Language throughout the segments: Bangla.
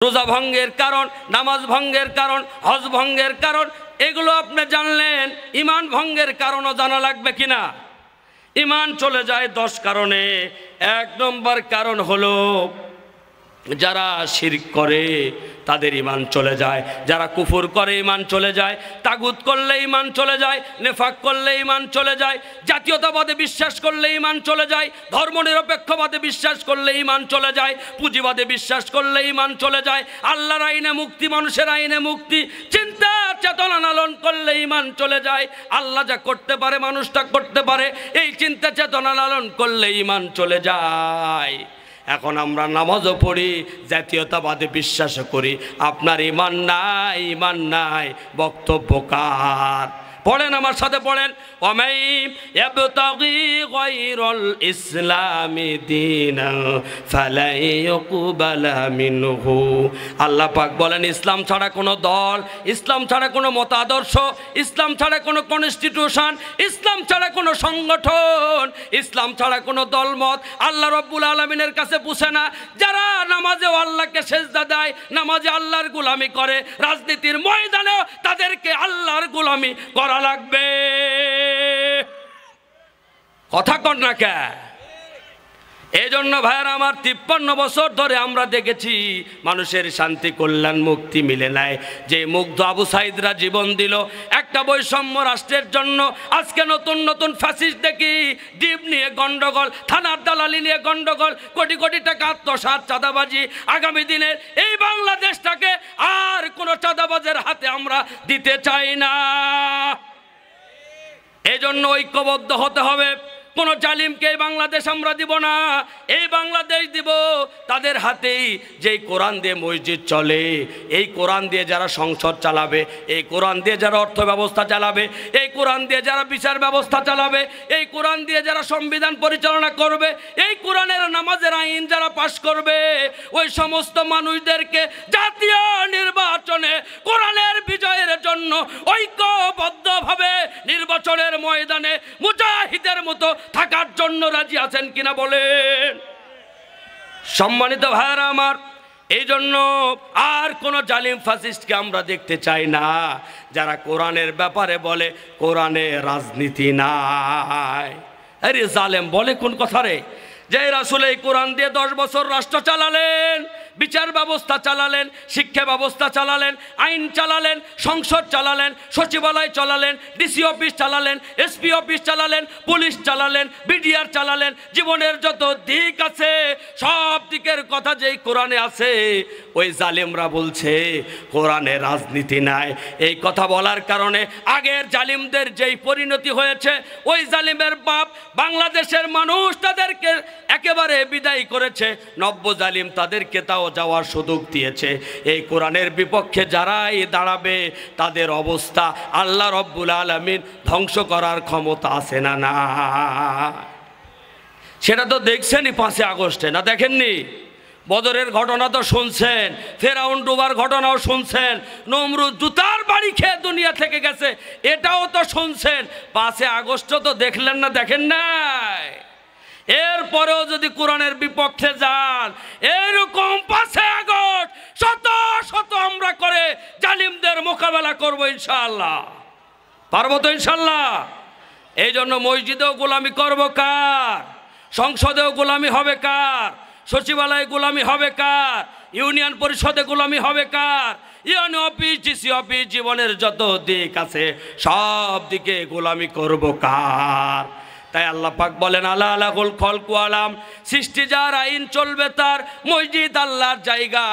রোজা ভঙ্গের কারণ, নামাজ ভঙ্গের কারণ, হজ ভঙ্গের কারণ, এগুলো আপনি জানলেন। ইমান ভঙ্গের কারণও জানা লাগবে কিনা? ইমান চলে যায় 10 কারণে। 1 নম্বর কারণ হলো যারা শিরক করে তাদের ইমান চলে যায়, যারা কুফর করে ইমান চলে যায়, তাগুত করলে ইমান চলে যায়, নেফাক করলে ইমান চলে যায়, জাতীয়তাবাদে বিশ্বাস করলে ইমান চলে যায়, ধর্মনিরপেক্ষবাদে বিশ্বাস করলে ইমান চলে যায়, পুঁজিবাদে বিশ্বাস করলে ইমান চলে যায়, আল্লাহর আইনে মুক্তি, মানুষের আইনে মুক্তি, চিন্তা চেতনা লালন করলে ইমান চলে যায়। আল্লাহ যা করতে পারে মানুষটা করতে পারে, এই চিন্তা চেতনা লালন করলে ইমান চলে যায়। এখন আমরা নামাজও পড়ি, জাতীয়তাবাদে বিশ্বাসও করি, আপনার ইমান নাই, ইমান নাই, বক্তব্য কার? পড়েন, আমার সাথে পড়েন। ওয়ামাই ইয়াবতাগি গায়রাল ইসলামি দীনান ফালা ইউকবালা মিনহু। আল্লাহ পাক বলেন, ইসলাম ছাড়া কোনো দল, ইসলাম ছাড়া কোনো মতাদর্শ, ইসলাম ছাড়া কোনো কনস্টিটিউশন, ইসলাম ছাড়া কোনো সংগঠন, ইসলাম ছাড়া কোনো দলমত আল্লাহ রব্বুল আলামিনের কাছে পুষে না। যারা নামাজেও আল্লাহকে সেজদা দেয়, নামাজে আল্লাহর গোলামি করে, রাজনীতির ময়দানেও তাদেরকে আল্লাহর গোলামি করা লাগবে। কথা কন না কে? এই জন্য ভাইয়েরা আমার 53 বছর ধরে আমরা দেখেছি মানুষের শান্তি, কল্যাণ, মুক্তি মিলে নাই। যে মুগ্ধ আবু সাইদরা জীবন দিল একটা বৈষম্য রাষ্ট্রের জন্য, আজকে নতুন নতুন ফ্যাসিস্ট দেখি, ডিপ নিয়ে গন্ডগোল, থানার দালালি নিয়ে গন্ডগোল, কোটি কোটি টাকা আত্মসাৎ, চাঁদাবাজি। আগামী দিনের এই বাংলাদেশটাকে আর কোনো চাঁদাবাজের হাতে আমরা দিতে চাই না। এই জন্য ঐক্যবদ্ধ হতে হবে। কোনো জালিমকে এই বাংলাদেশ আমরা দিব না। এই বাংলাদেশ দিব তাদের হাতেই, যেই কোরআন দিয়ে মসজিদ চলে, এই কোরআন দিয়ে যারা সংসদ চালাবে, এই কোরআন দিয়ে যারা অর্থ ব্যবস্থা চালাবে, এই কোরআন দিয়ে যারা বিচার ব্যবস্থা চালাবে, এই কোরআন দিয়ে যারা সংবিধান পরিচালনা করবে, এই কোরআনের নামাজের আইন যারা পাশ করবে, ওই সমস্ত মানুষদেরকে জাতীয় নির্বাচনে কোরআনের বিজয়ের জন্য ঐক্যবদ্ধভাবে নির্বাচনের ময়দানে মুজাহিদের মতো থাকার জন্য রাজি আছেন কিনা বলেন? সম্মানিত ভাইরা আমার, এই জন্য আর কোন জালিম ফাসিস্টকে আমরা দেখতে চাই না, যারা কোরআনের ব্যাপারে বলে কোরআনে রাজনীতি নাই। আরে জালেম বলে কোন কথা রে? যে রাসূল এই কোরআন দিয়ে 10 বছর রাষ্ট্র চালালেন, বিচার ব্যবস্থা চালালেন, শিক্ষা ব্যবস্থা চালালেন, আইন চালালেন, সংসদ চালালেন, সচিবালয় চালালেন, ডিসি অফিস চালালেন, এসপি অফিস চালালেন, পুলিশ চালালেন, বিডিআর চালালেন, জীবনের যত দিক আছে সব দিকের কথা যেই কোরআনে আছে, ওই জালিমরা বলছে কোরআনে রাজনীতি নাই। এই কথা বলার কারণে আগের জালিমদের যেই পরিণতি হয়েছে, ওই জালিমের বাপ বাংলাদেশের মানুষ তাদেরকে একেবারে বিদায় করেছে। নব্য জালিম তাদেরকে তাও যাওয়ার সুযোগ দিয়েছে। এই কোরআনের বিপক্ষে যারাই দাঁড়াবে তাদের অবস্থা আল্লাহ রব্বুল আলামিন ধ্বংস করার ক্ষমতা আছে না? না, সেটা তো দেখছেনই 5 আগস্টে, না দেখেননি? বদরের ঘটনা তো শুনছেন, ফেরাউন ডুবার ঘটনাও শুনছেন, নমরুদ জুতার বাড়ি খেয়ে দুনিয়া থেকে গেছে, এটাও তো শুনছেন। 5 আগস্ট তো দেখলেন না? দেখেন নাই? এরপরেও যদি কোরআনের বিপক্ষে যান, এরকম 5 আগস্ট শত শত আমরা করে জালিমদের মোকাবেলা করবো ইনশাআল্লাহ। পারবো তো ইনশাআল্লাহ? এই জন্য মসজিদেও গোলামি করবো কার? সংসদেও গোলামি হবে কার? সচিবালয়ে গোলামি হবে কার? ইউনিয়ন পরিষদে গোলামি হবে কার? ইউনিয়ন অফিস, ডিসি অফিস, জীবনের যত দিক আছে সব দিকে গোলামি করব কার? তাই আল্লাহ পাক বলেন, আলা আলাহুল খলকু আলাম, সৃষ্টি যার, আইন চলবে তার, মসজিদ আল্লাহর জায়গা,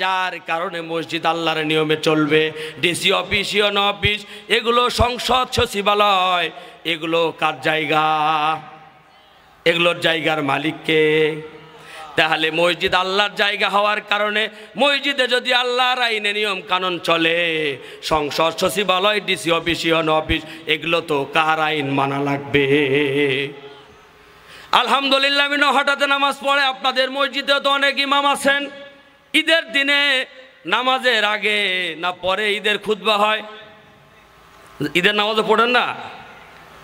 যার কারণে মসজিদ আল্লাহর নিয়মে চলবে। ডিসি অফিস, ইউনিয়ন অফিস, এগুলো সংসদ, সচিবালয়, এগুলো কার জায়গা? এগুলোর জায়গার মালিককে। তাহলে মসজিদ আল্লাহর জায়গা হওয়ার কারণে মসজিদে যদি আল্লাহর আইনে নিয়ম কানুন চলে, সংসদ, সচিবালয়, ডিসি অফিস, ইউনিয়ন অফিস, এগুলো তো কার আইন মানা লাগবে? আলহামদুলিল্লাহ, আমি হঠাৎ নামাজ পড়ে, আপনাদের মসজিদে তো অনেক ইমাম আছেন। ঈদের দিনে নামাজের আগে না পরে ঈদের খুতবা হয়? ঈদের নামাজও পড়েন না?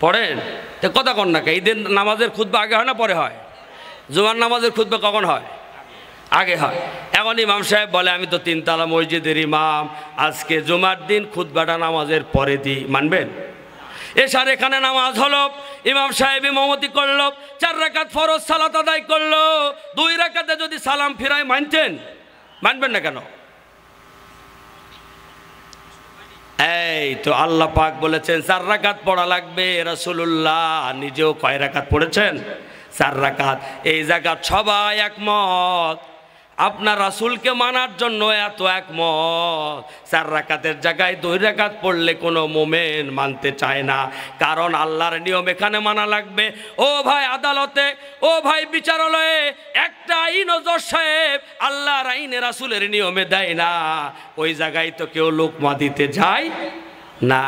পড়েন তো, কথা কন না কে? ঈদের নামাজের খুতবা আগে হয় না পরে হয়? জুমার নামাজের খুতবা কখন হয়? আগে হয়। এখন এখন ইমাম সাহেব বলে আমি তো 3 তলা মসজিদের ইমাম, আজকে জুমার দিন খুতবাটা নামাজের পরে দিই, মানবেন? এশার এখানে নামাজ হলো, ইমাম সাহেব ইমামতি করলো, 4 রাকাত ফরজ সালাত আদায় করলো, 2 রাকাতে যদি সালাম ফিরায় মানতেন? মানবেন না কেন? এই তো আল্লাহ পাক বলেছেন 4 রাকাত পড়া লাগবে। রাসূলুল্লাহ নিজেও কয় রাকাত পড়েছেন? 4 রাকাত। এই জায়গা সবাই একমত, আপনার রাসূলকে মানার জন্য এত একমত। 4 রাকাতের জায়গায় 2 রাকাত পড়লে কোনো মোমেন মানতে চায় না, কারণ আল্লাহর নিয়ম এখানে মানা লাগবে। ও ভাই আদালতে, ও ভাই বিচারালয়ে একটা আইন ও জজ সাহেব আল্লাহর আইনে রাসূলের নিয়মে দেয় না, ওই জায়গায় তো কেউ লোকমা দিতে যায় না।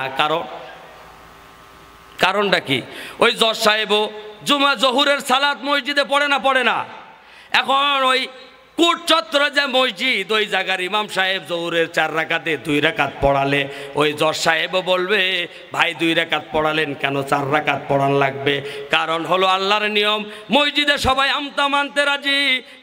কারণটা কি? ওই জজ সাহেবও জুমা জহুরের সালাত মসজিদে পড়ে না। এখন ওই কোট চত্বর যে মসজিদ, ওই জায়গার ইমাম সাহেব জহুরের 4 রাকাতে 2 রাকাত পড়ালে ওই জজ সাহেবও বলবে ভাই 2 রাকাত পড়ালেন কেন, 4 রাকাত পড়ান লাগবে। কারণ হলো আল্লাহর নিয়ম। মসজিদে সবাই আমতা মানতে রাজি,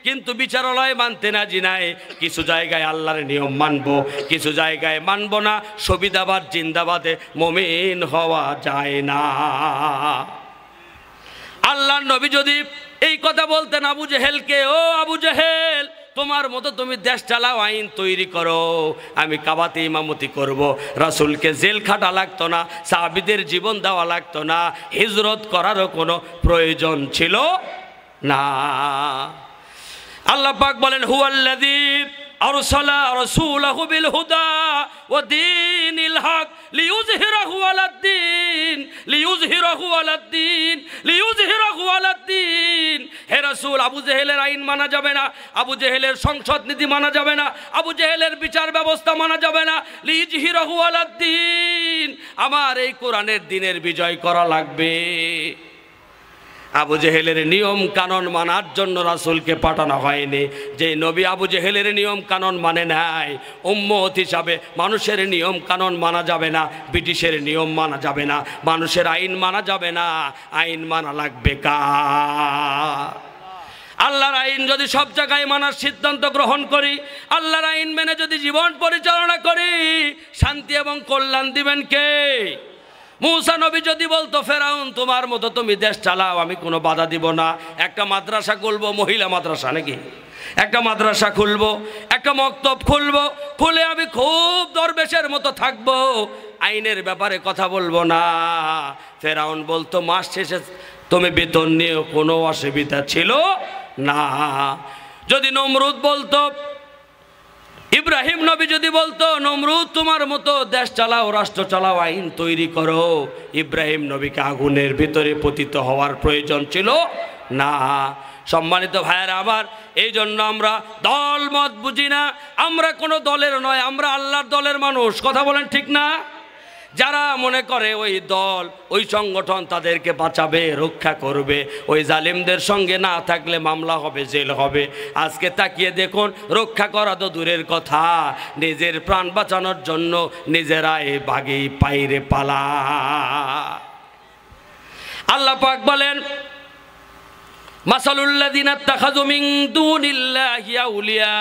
কিন্তু বিচারালয় মানতে রাজি নাই। কিছু জায়গায় আল্লাহর নিয়ম মানবো, কিছু জায়গায় মানবো না। সুবিধাবাদ জিন্দাবাদে মুমিন হওয়া যায় না। আল্লাহর নবী যদি এই কথা বলতেন আবু জেহেলকে, ও আবু জেহেল তোমার মতো তুমি দেশ চালাও, আইন তৈরি করো, আমি কাবাতে ইমামতি করব, রাসূলকে জেল খাটা লাগতো না, সাহাবীদের জীবন দেওয়া লাগতো না, হিজরত করারও কোনো প্রয়োজন ছিল না। আল্লাহ পাক বলেন হুয়াল্লাযী আরসালা রাসূলাহু বিল হুদা ওয়া দীনিল হক লিইয়ুযহিরাহু আলাদ-দ্বীন। হে রাসূল, আবু জেহেলের আইন মানা যাবে না, আবু জেহেলের সংসদ নীতি মানা যাবে না, আবু জেহেলের বিচার ব্যবস্থা মানা যাবে না। লিইয়ুযহিরাহু আলাদ-দ্বীন, আমার এই কোরআনের দ্বীনের বিজয় করা লাগবে। আবু জেহেলের নিয়ম কানুন মানার জন্য রাসূলকে পাঠানো হয়নি। যে নবী আবু জেহেলের নিয়ম কানুন মানে নাই, উম্মত হিসাবে মানুষের নিয়ম কানুন মানা যাবে না, ব্রিটিশের নিয়ম মানা যাবে না, মানুষের আইন মানা যাবে না। আইন মানা লাগবে কার? আল্লাহর আইন যদি সব জায়গায় মানার সিদ্ধান্ত গ্রহণ করি, আল্লাহর আইন মেনে যদি জীবন পরিচালনা করি, শান্তি এবং কল্যাণ দিবেন কে? মূসা নবী যদি বলতো ফেরাউন তোমার মতো তুমি দেশ চালাও, আমি কোনো বাধা দিব না, একটা মাদ্রাসা খুলবো, মহিলা মাদ্রাসা নাকি, একটা মাদ্রাসা খুলবো, একটা মক্তব খুলবো, খুলে আমি খুব দরবেশের মতো থাকবো, আইনের ব্যাপারে কথা বলবো না। ফেরাউন বলতো মাস শেষে তুমি বেতন নিয়ে কোনো অসুবিধা ছিল না। যদি নমরুদ বলতো, ইব্রাহিম নবী যদি বলতো নমরুদ তোমার মতো দেশ চালাও, রাষ্ট্র চালাও, আইন তৈরি করো, ইব্রাহিম নবীকে আগুনের ভিতরে পতিত হওয়ার প্রয়োজন ছিল না। সম্মানিত ভাইয়েরা আমার, এই জন্য আমরা দল মত বুঝি না, আমরা কোনো দলের নয়, আমরা আল্লাহর দলের মানুষ। কথা বলেন ঠিক না? যারা মনে করে ওই দল ওই সংগঠন তাদেরকে বাঁচাবে, রক্ষা করবে, ওই জালিমদের সঙ্গে না থাকলে মামলা হবে, জেল হবে। আজকে তাকিয়ে দেখুন, রক্ষা করা তো দূরের কথা, নিজের প্রাণ বাঁচানোর জন্য নিজেরাই বাগেই পাইরে পালা। আল্লাহ পাক বলেন মাসালুল্লাযিনা ইত্তাখাযু মিন দুনিল্লাহি আউলিয়া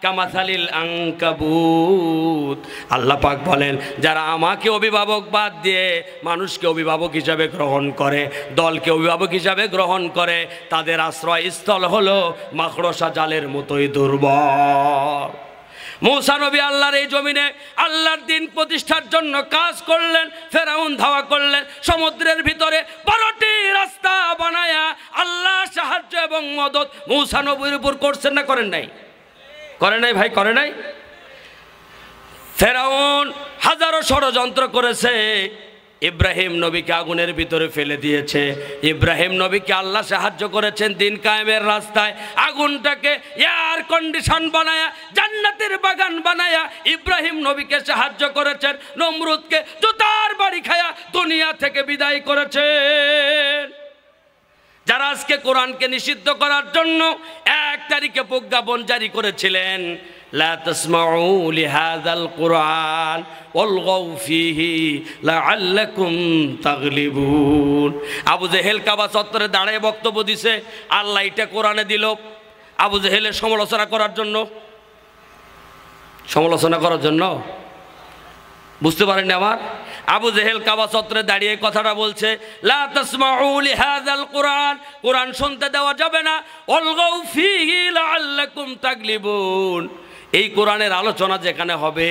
কামাসালিল আনকাবুত। আল্লাহ পাক বলেন যারা আমাকে অভিভাবক বাদ দিয়ে মানুষকে অভিভাবক হিসাবে গ্রহণ করে, দলকে অভিভাবক হিসাবে গ্রহণ করে, তাদের আশ্রয়স্থল হলো মাকড়সা জালের মতোই দুর্বল। মূসা নবী আল্লাহর এই জমিনে আল্লাহর দ্বীন প্রতিষ্ঠার জন্য কাজ করলেন, ফেরাউন ধাওয়া করলেন, সমুদ্রের ভিতরে 12টি রাস্তা বানায়া আল্লাহ সাহায্য এবং মদত মূসা নবীর উপর করছেন না করেন নাই? করে নাই ভাই, করে নাই? ফেরাউন হাজারো ষড়যন্ত্র করেছে, ইব্রাহিম নবীকে আগুনের ভিতরে ফেলে দিয়েছে, ইব্রাহিম নবীকে আল্লাহ সাহায্য করেছেন দিন কায়েমের রাস্তায়, আগুনটাকে এয়ার কন্ডিশন বানায়া জান্নাতের বাগান বানায়া ইব্রাহিম নবীকে সাহায্য করেছেন, নমরুদকে জুতার বাড়ি খায়া দুনিয়া থেকে বিদায় করেছেন। যারা আজকে কোরআনকে নিষিদ্ধ করার জন্য 1 তারিখে প্রজ্ঞাপন জারি করেছিলেন, লা তাসমাউ লিহাযাল কুরআন ওয়ালগাউ ফীহি লাআল্লাকুম তাগলিবুন। আবু জেহেল কাবা চত্বরে দাঁড়িয়ে বক্তব্য দিছে, আল্লাহ এটা কোরআনে দিল আবু জেহেলের সমালোচনা করার জন্য। সমালোচনা করার জন্য? বুঝতে পারেননি আমার? আবু জেহেল কাবা চত্বরে দাঁড়িয়ে কথাটা বলছে, লা তাসমাউ লিহাযাল কুরআন, কুরআন শুনতে দেওয়া যাবে না, অলগাউ ফীহি লাআল্লাকুম তাগলিবুন। এই কোরআনের আলোচনা যেখানে হবে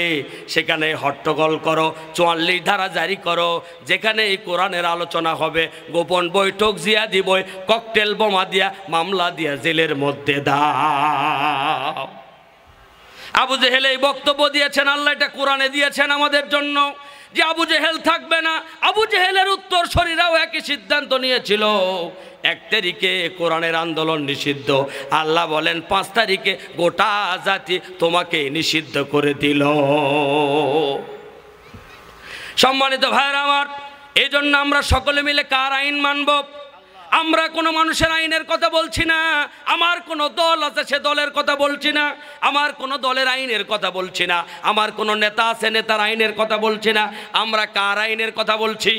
সেখানে হট্টগোল করো, 44 ধারা জারি করো। যেখানে এই কোরআনের আলোচনা হবে গোপন বৈঠক জিয়াদি বই, ককটেল বোমা দিয়া মামলা দিয়া জেলের মধ্যে দাও। আবু জেহেল এই বক্তব্য দিয়েছেন, আল্লাহ এটা কোরআনে দিয়েছেন আমাদের জন্য যে আবু জেহেল থাকবে না। আবু জেহেলের উত্তর শরীরাও একই সিদ্ধান্ত নিয়েছিল। 1 তারিখে কোরআনের আন্দোলন নিষিদ্ধ, আল্লাহ বলেন 5 তারিখে গোটা জাতি তোমাকে নিষিদ্ধ করে দিল। সম্মানিত ভাইরা আমার, এই জন্য আমরা সকলে মিলে কার আইন মানব? আমরা কোনো মানুষের আইনের কথা বলছি না, আমার কোনো দল আছে সে দলের কথা বলছি না, আমার কোনো দলের আইনের কথা বলছি না, আমার কোনো নেতা আছে নেতার আইনের কথা বলছি না। আমরা কার আইনের কথা বলছি?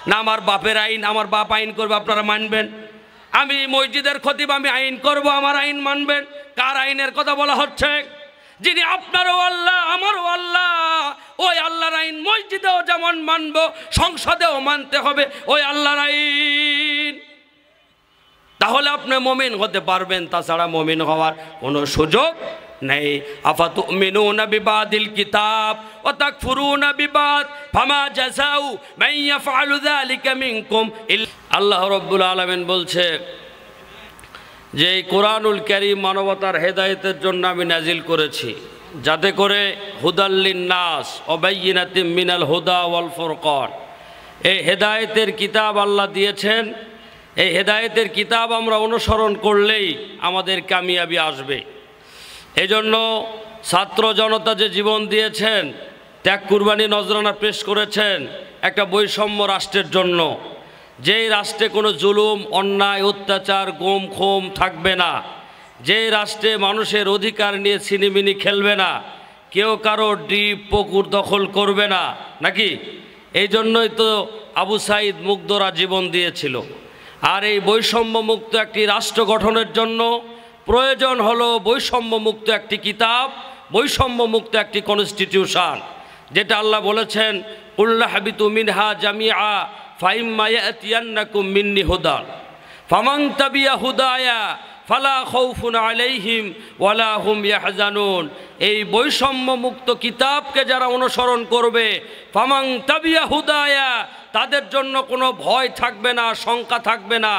না আমার বাপের আইন, আমার বাপ আইন করবে আপনারা মানবেন? আমি মসজিদের খতিব, আমি আইন করব, আমার আইন মানবেন? কার আইনের কথা বলা হচ্ছে? যিনি আপনারও আল্লাহ আমারও আল্লাহ, ওই আল্লাহর আইন মসজিদেও যেমন মানব, সংসদেও মানতে হবে ওই আল্লাহর আইন। তাহলে আপনি মুমিন হতে পারবেন, তাছাড়া মুমিন হওয়ার কোনো সুযোগ নেই। আফাতুমিনুনা বিবাদিল কিতাব ওয়া তাকফুরুনা বিবাদ ফামা জাযাউ মান ইয়াফআলু যালিকা মিনকুম। আল্লাহ রাব্বুল আলামিন বলছে যে এই কোরআনুল কারীম মানবতার হেদায়েতের জন্য আমি নাজিল করেছি, যাতে করে হুদাল্লিন নাস ওয়া বাইয়িনাতিম মিনাল হুদা ওয়াল ফুরকান। এই হেদায়েতের কিতাব আল্লাহ দিয়েছেন। এই হেদায়েতের কিতাব আমরা অনুসরণ করলেই আমাদের কামিয়াবি আসবে। এজন্য ছাত্র জনতা যে জীবন দিয়েছেন, ত্যাগ কুরবানি নজরানা পেশ করেছেন একটা বৈষম্য রাষ্ট্রের জন্য, যেই রাষ্ট্রে কোনো জুলুম অন্যায় অত্যাচার গুম খুম থাকবে না, যেই রাষ্ট্রে মানুষের অধিকার নিয়ে ছিনিমিনি খেলবে না, কেউ কারো ডিপ পুকুর দখল করবে না, নাকি? এই জন্যই তো আবু সাঈদ মুগ্ধরা জীবন দিয়েছিল। আর এই বৈষম্যমুক্ত একটি রাষ্ট্র গঠনের জন্য প্রয়োজন হলো বৈষম্যমুক্ত একটি কিতাব, বৈষম্যমুক্ত একটি কনস্টিটিউশন, যেটা আল্লাহ বলেছেন কুল্লা হাবিতু মিনহা জামিআ ফাইম্মা ইয়াতিয়ান্নাকুম মিন্নি হুদান ফামান তাবিয়া হুদায়া ফালা খাউফুন আলাইহিম ওয়ালা হুম ইয়াহজানুন। এই বৈষম্যমুক্ত কিতাবকে যারা অনুসরণ করবে, ফামান তাবিয়া হুদায়া, তাদের জন্য কোনো ভয় থাকবে না, শঙ্কা থাকবে না,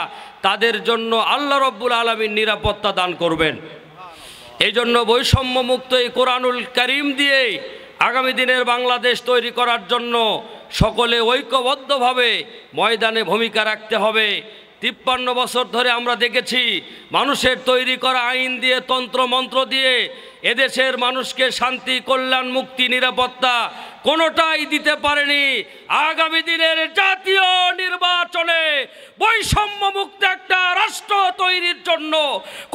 তাদের জন্য আল্লাহ রাব্বুল আলামিন নিরাপত্তা দান করবেন। এই জন্য বৈষম্যমুক্ত এই কোরআনুল কারীম দিয়ে আগামী দিনের বাংলাদেশ তৈরি করার জন্য সকলে ঐক্যবদ্ধভাবে ময়দানে ভূমিকা রাখতে হবে। 53 বছর ধরে আমরা দেখেছি মানুষের তৈরি করা আইন দিয়ে, তন্ত্র মন্ত্র দিয়ে এদেশের মানুষকে শান্তি, কল্যাণ, মুক্তি, নিরাপত্তা কোনোটাই দিতে পারেনি। আগামী দিনের জাতীয় নির্বাচনে বৈষম্যমুক্ত একটা রাষ্ট্র তৈরির জন্য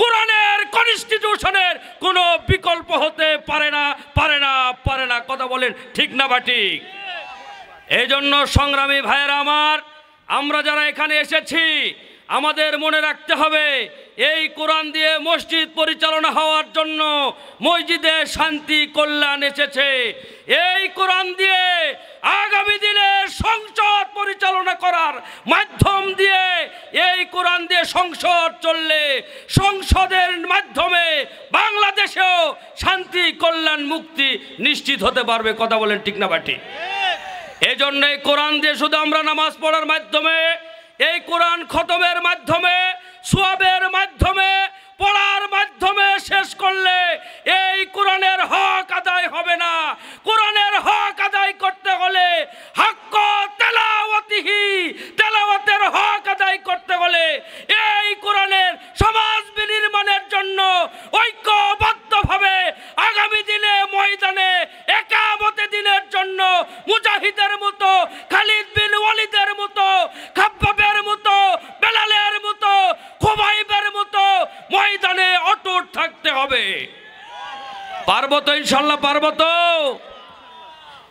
কোরআনের কনস্টিটিউশনের কোনো বিকল্প হতে পারে না, পারে না, পারে না। কথা বলেন ঠিক না বা ঠিক? এই জন্য সংগ্রামী ভাইয়েরা আমার, আমরা যারা এখানে এসেছি আমাদের মনে রাখতে হবে এই কোরআন দিয়ে মসজিদ পরিচালনা হওয়ার জন্য মসজিদে শান্তি কল্যাণ এসেছে। এই কোরআন দিয়ে আগামী দিনে সংসদ পরিচালনা করার মাধ্যম দিয়ে, এই কোরআন দিয়ে সংসদ চললে সংসদের মাধ্যমে বাংলাদেশেও শান্তি কল্যাণ মুক্তি নিশ্চিত হতে পারবে। কথা বলেন ঠিক না বাটি? এই জন্য এই কোরআন দিয়ে শুধু আমরা নামাজ পড়ার মাধ্যমে, এই কোরআন খতমের মাধ্যমে, সোয়াবের মাধ্যমে, পড়ার মাধ্যমে শেষ করলে এই কোরআনের হক আদায় হবে না। কোরআনের হক আদায় করতে হলে হক তেলাওয়াতিহি, তেলাওয়াতের হক আদায় করতে হলে এই কোরআনের সমাজ বিনির্মাণের জন্য ঐক্যবদ্ধভাবে আগামী দিনে ময়দানে একামতে দিনের জন্য মুজাহিদের মতো, খালিদ বিন ওয়ালিদের মতো, খাব্বাবের মতো, বেলালের মতো, খুবাইবের মতো ময়দানে অটুট থাকতে হবে। পারবো তো ইনশাল্লাহ? পারবো তো?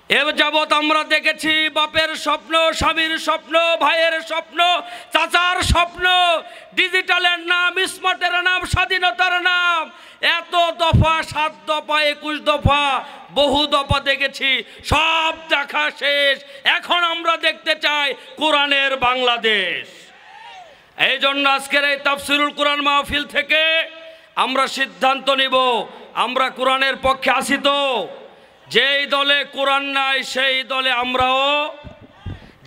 এ যাবৎ আমরা দেখেছি বাপের স্বপ্ন, স্বামীর স্বপ্ন, ভাইয়ের স্বপ্ন, চাচার স্বপ্ন, ডিজিটালের নাম, স্মার্টের নাম, স্বাধীনতার নাম, এত দফা, 7 দফা, 21 দফা, বহু দফা দেখেছি, সব দেখা শেষ। এখন আমরা দেখতে চাই কোরআনের বাংলাদেশ। এই জন্য আজকের এই তাফসিরুল কোরআন মাহফিল থেকে আমরা সিদ্ধান্ত নিব, আমরা কোরআনের পক্ষে আছি তো। যেই দলে কোরআন নাই সেই দলে আমরাও,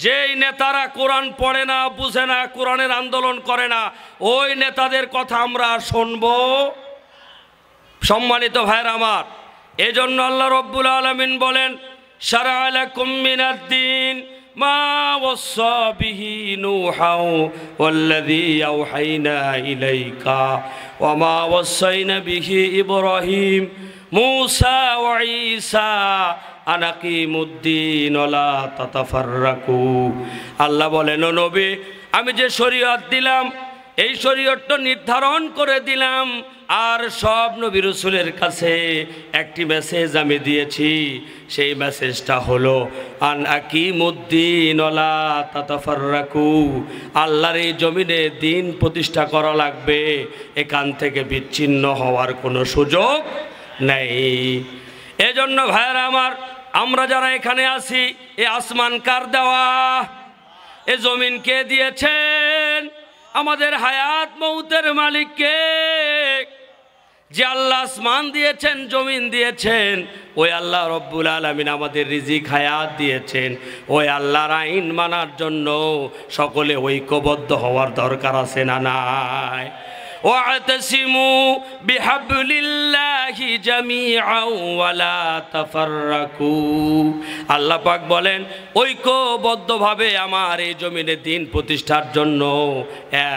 যেই নেতারা কোরআন পড়ে না, বুঝে না, কোরআনের আন্দোলন করে না, ওই নেতাদের কথা আমরা শুনব। সম্মানিত ভাইরা আমার, এজন্য আল্লাহ রব্বুল আলামিন বলেন, শারা'a লাকুম মিনাদ-দীন মা ওয়াসা বিহি নূহাও ওয়াল্লাযী আওহাইনা ইলাইকা ওয়া মা ওয়াসাইনা বিহি ইব্রাহিম মূসা ওয়া ঈসা আন আকিমুদ্দীন ওয়া লা তাতাফাররাকু। আল্লাহ বলেন, ও নবী, আমি যে শরীয়ত দিলাম এই শরীয়তটা নির্ধারণ করে দিলাম, আর সব নবী রাসূলের কাছে একটি মেসেজ আমি দিয়েছি। সেই মেসেজটা হলো আন আকিমুদ্দীন ওয়া লা তাতাফাররাকু। আল্লাহর এই জমিনে দিন প্রতিষ্ঠা করা লাগবে, এখান থেকে বিচ্ছিন্ন হওয়ার কোনো সুযোগ নেই। এজন্য ভাইরা আমার, আমরা যারা এখানে আছি, এ আসমান কার দেওয়া? এ জমিন কে দিয়েছেন? আমাদের হায়াত মৌতের মালিক কে? যে আল্লাহ আসমান দিয়েছেন, জমিন দিয়েছেন, ওই আল্লাহ রব্বুল আলামিন আমাদের রিজিক হায়াত দিয়েছেন। ওই আল্লাহর আইন মানার জন্য সকলে ঐক্যবদ্ধ হওয়ার দরকার আছে না নাই? ওয়াতাসিমু বিহাবলিল্লাহি জামিআন ওয়া লা তাফাররাকু। আল্লাহ পাক বলেন, ঐক্যবদ্ধভাবে আমার এই জমিনে দিন প্রতিষ্ঠার জন্য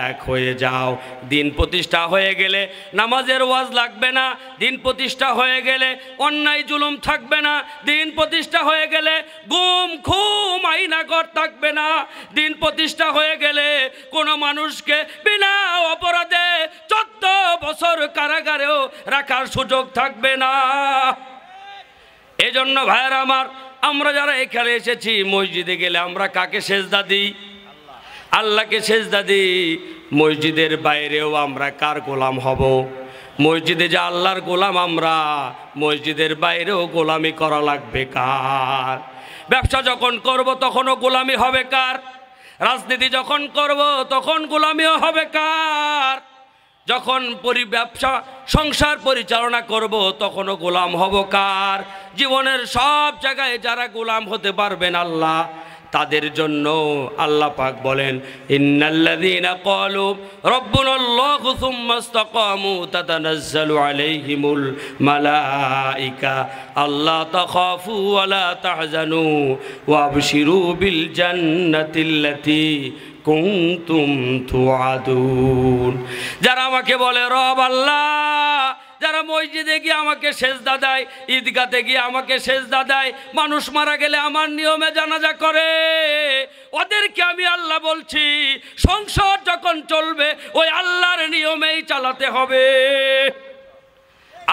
এক হয়ে যাও। দিন প্রতিষ্ঠা হয়ে গেলে নামাজের ওয়াজ লাগবে না, দিন প্রতিষ্ঠা হয়ে গেলে অন্যায় জুলুম থাকবে না, দিন প্রতিষ্ঠা হয়ে গেলে গুম খুম আইনাগর থাকবে না, দিন প্রতিষ্ঠা হয়ে গেলে কোনো মানুষকে বিনা অপরাধে 14 বছর কারাগারেও রাখার সুযোগ থাকবে না। এজন্য ভাইয়েরা আমার, আমরা যারা এখানে এসেছি, মসজিদে গেলে আমরা কাকে সেজদা দিই? আল্লাহকে সেজদা দিই। মসজিদের বাইরেও আমরা কার গোলাম হব? মসজিদে যে আল্লাহর গোলাম আমরা, মসজিদের বাইরেও গোলামি করা লাগবে কার? ব্যবসা যখন করব তখনও গোলামি হবে কার? রাজনীতি যখন করব তখন গোলামিও হবে কার? যখন ব্যবসা সংসার পরিচালনা করব তখনও গোলাম হব কার? জীবনের সব জায়গায় যারা গোলাম হতে পারবেন আল্লাহ, তাদের জন্য আল্লাহ পাক বলেন, ইন্নাল্লাযীনা ক্বালু রাব্বুনাল্লাহু সুম্মা ইসতাকামু তাতানাজ্জালু আলাইহিমুল মালাইকা আল্লা তাখাফু ওয়া লা তাহজানু ওয়াবশিরু বিল জান্নাতিল্লাতী কুনতুম তুআদুন। যারা আমাকে বলে রব আল্লাহ, যারা মসজিদে গিয়ে আমাকে সেজদা দেয়, ঈদগাতে গিয়ে আমাকে সেজদা দেয়, মানুষ মারা গেলে আমার নিয়মে জানাজা করে, ওদেরকে আমি আল্লাহ বলছি, সংসার যখন চলবে ওই আল্লাহর নিয়মেই চালাতে হবে।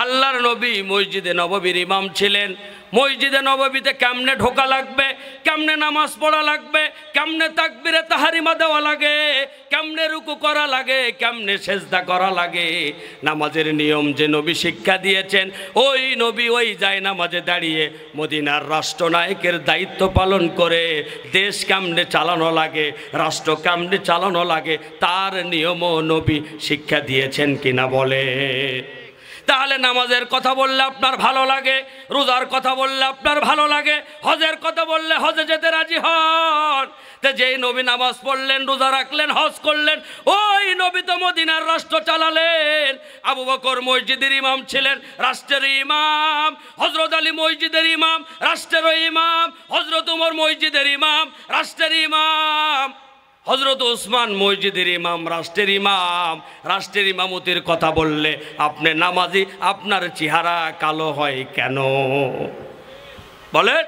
আল্লাহর নবী মসজিদে নববীর ইমাম ছিলেন। মসজিদে নববীতে কেমনে ঢোকা লাগবে, কেমনে নামাজ পড়া লাগবে, কেমনে তাকবীরে তাহরিমা দেওয়া লাগে, কেমনে রুকু করা লাগে, কেমনে সেজদা করা লাগে, নামাজের নিয়ম যে নবী শিক্ষা দিয়েছেন, ওই নবী ওই যায় নামাজে দাঁড়িয়ে মদিনার রাষ্ট্রনায়কের দায়িত্ব পালন করে দেশ কেমনে চালানো লাগে, রাষ্ট্র কেমনে চালানো লাগে, তার নিয়মও নবী শিক্ষা দিয়েছেন কিনা বলে। তাহলে নামাজের কথা বললে আপনার ভালো লাগে, রোজার কথা বললে আপনার ভালো লাগে, হজের কথা বললে হজে যেতে রাজি হন। তো যেই নবী নামাজ পড়লেন, রোজা রাখলেন, হজ করলেন, ওই নবী তো মদিনার রাষ্ট্র চালালেন। আবু বকর মসজিদের ইমাম ছিলেন, রাষ্ট্রের ইমাম। হযরত আলী মসজিদের ইমাম, রাষ্ট্রের ইমাম। হযরত উমর মসজিদের ইমাম, রাষ্ট্রের ইমাম। হযরত ওসমান মসজিদের ইমাম, রাষ্ট্রের ইমাম। রাষ্ট্রের ইমামতির কথা বললে আপনি নামাজি, আপনার চেহারা কালো হয় কেন বলেন?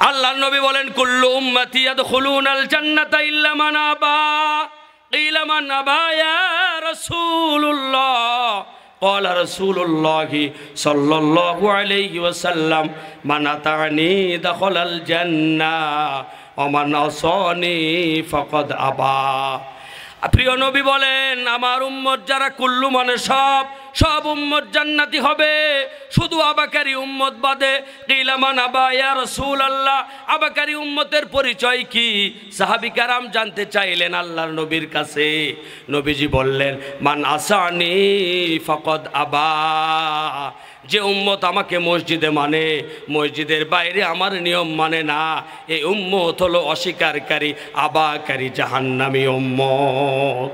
আল্লাহর নবী বলেন, কুল্লু উম্মতি ইয়াদখুলুনাল জান্নাতা ইল্লা মান আবা। ইলা মান আবা ইয়া রাসূলুল্লাহ? قال رسول الله صلى الله عليه وسلم من أطاعني دخل الجنة ومن عصاني فقد أبى। প্রিয় নবী বলেন, আমার উম্মত যারা কুল্লু মানে সব উম্মত জান্নাতি হবে, শুধু আবাকারী উম্মত বাদে। কিলা মান আবা ইয়া রাসূলুল্লাহ, আবাকারী উম্মতের পরিচয় কি? সাহাবী কেরাম জানতে চাইলেন আল্লাহর নবীর কাছে। নবীজি বললেন, মান আসানি ফাকাদ আবা, যে উম্মত আমাকে মসজিদে মানে, মসজিদের বাইরে আমার নিয়ম মানে না, এই উম্মত হলো অস্বীকারী, আবাকারী, জাহান্নামী উম্মত।